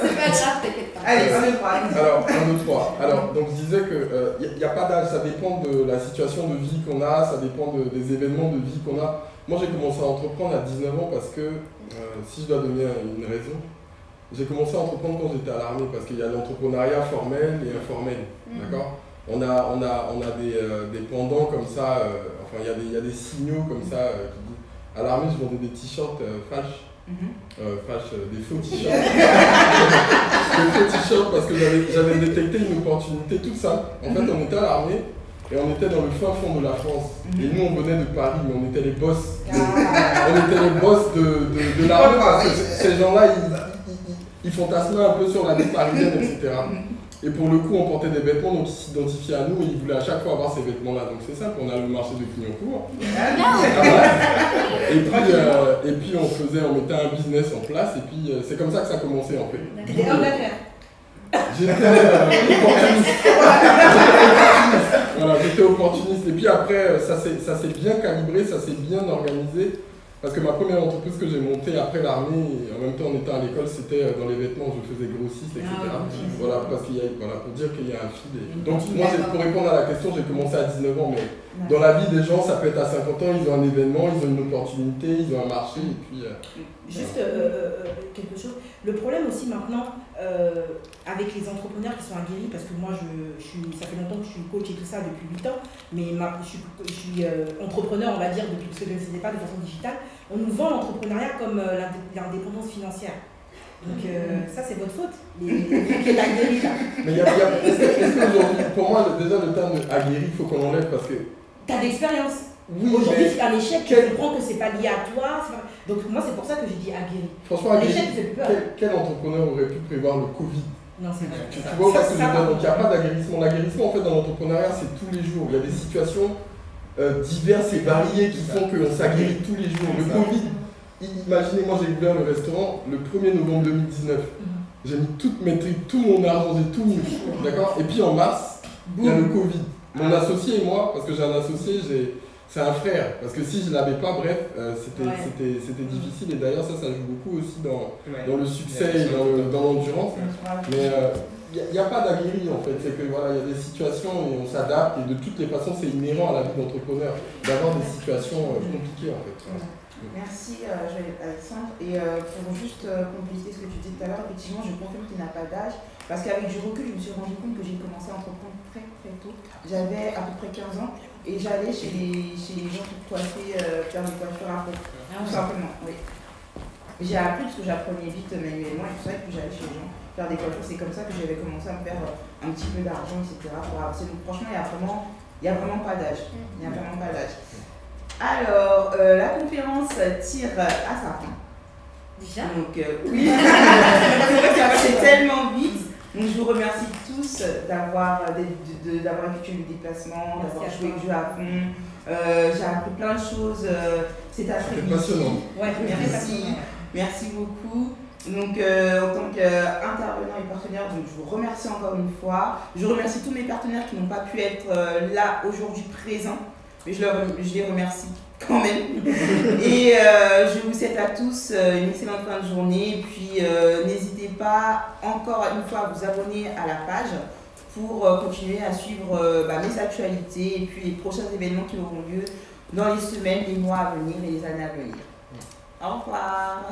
C'est pas grave, t'inquiète pas. Allez, 1, 2, 3. Alors, 1, 2, 3. Alors, donc je disais qu'il n'y a pas d'âge, ça dépend de la situation de vie qu'on a, ça dépend des événements de vie qu'on a. Moi, j'ai commencé à entreprendre à 19 ans parce que, si je dois donner une raison, j'ai commencé à entreprendre quand j'étais à l'armée parce qu'il y a l'entrepreneuriat formel et informel. D'accord ? On a des pendants comme ça, enfin, il y a des signaux comme ça qui disent. À l'armée, je vendais des t-shirts Fash. Des faux t-shirts. Des faux t-shirts parce que j'avais détecté une opportunité toute simple. En fait, on était à l'armée. Et on était dans le fin fond de la France. Et nous, on venait de Paris, mais on était les boss. On était les boss de l'armée parce que ces gens-là, ils fantasmaient un peu sur la vie parisienne, etc. Et pour le coup, on portait des vêtements, donc ils s'identifiaient à nous et ils voulaient à chaque fois avoir ces vêtements-là. Donc c'est simple, on a le marché de Clignancourt. Et puis on mettait un business en place et puis c'est comme ça que ça a commencé en fait. T'étais homme d'affaires. J'étais opportuniste. Voilà, j'étais opportuniste. Et puis après, ça s'est bien calibré, ça s'est bien organisé. Parce que ma première entreprise que j'ai montée après l'armée, en même temps en étant à l'école, c'était dans les vêtements, je faisais grossiste, etc. Voilà, parce qu'il y a, pour dire qu'il y a un fil. Donc moi, pour répondre à la question, j'ai commencé à 19 ans, mais dans la vie des gens, ça peut être à 50 ans, ils ont un événement, ils ont une opportunité, ils ont un marché, et puis... Juste quelque chose. Le problème aussi maintenant, avec les entrepreneurs qui sont aguerris, parce que moi, ça fait longtemps que je suis coach et tout ça, depuis 8 ans, mais je suis entrepreneur, on va dire, depuis, parce que je ne le faisais pas de façon digitale. On nous vend l'entrepreneuriat comme l'indépendance financière. Donc ça, c'est votre faute, qui est aguerri là. Mais est-ce qu'aujourd'hui, pour moi, déjà le terme aguerri, il faut qu'on enlève parce que... Tu as d'expérience. Oui, aujourd'hui, c'est un échec, tu comprends que c'est pas lié à toi. Donc moi, c'est pour ça que j'ai dit aguerri. Franchement, l'échec, c'est plus peur. Quel entrepreneur aurait pu prévoir le Covid? Non, c'est vrai. Tu vois parce que donc il n'y a pas d'aguerrissement. L'aguerrissement, en fait, dans l'entrepreneuriat, c'est tous les jours. Il y a des situations diverses et variées qui font qu'on s'aguerrit tous les jours. Le Covid, imaginez, moi j'ai ouvert le restaurant le 1er novembre 2019. J'ai mis toutes mes tripes, tout mon argent, j'ai tout mis. D'accord? Et puis en mars, il y a le Covid. Mon associé et moi, parce que j'ai un associé, c'est un frère. Parce que si je ne l'avais pas, bref, c'était difficile. Et d'ailleurs, ça joue beaucoup aussi dans le succès et dans l'endurance. Mais il n'y a pas d'aguerri en fait. C'est que voilà, il y a des situations et on s'adapte. Et de toutes les façons, c'est inhérent à la vie d'entrepreneur d'avoir des situations compliquées en fait. Merci Alexandre. Et pour juste compléter ce que tu disais tout à l'heure, effectivement, je confirme qu'il n'a pas d'âge. Parce qu'avec du recul, je me suis rendu compte que j'ai commencé à entreprendre très très tôt. J'avais à peu près 15 ans et j'allais chez les gens pour coiffer, faire des coiffures à peau. Tout simplement, oui. J'ai appris parce que j'apprenais vite manuellement et tout ça, et puis j'allais chez les gens faire des coiffures. C'est comme ça que j'avais commencé à me faire un petit peu d'argent, etc. pour avancer. Donc franchement, il n'y a vraiment pas d'âge. Il n'y a vraiment pas d'âge. Alors, la conférence tire à sa fin. Déjà? Donc, oui. C'est vrai que ça passait tellement vite. Donc, je vous remercie tous d'avoir effectué le déplacement, d'avoir joué le jeu à fond. J'ai appris plein de choses cet après-midi. C'est passionnant. Ouais, merci beaucoup. Donc, en tant qu'intervenant et partenaire, donc, je vous remercie encore une fois. Je remercie tous mes partenaires qui n'ont pas pu être là aujourd'hui présents. Mais je les remercie quand même. Et je vous souhaite à tous une excellente fin de journée. Et puis n'hésitez pas encore une fois à vous abonner à la page pour continuer à suivre mes actualités et puis les prochains événements qui auront lieu dans les semaines, les mois à venir et les années à venir. Au revoir.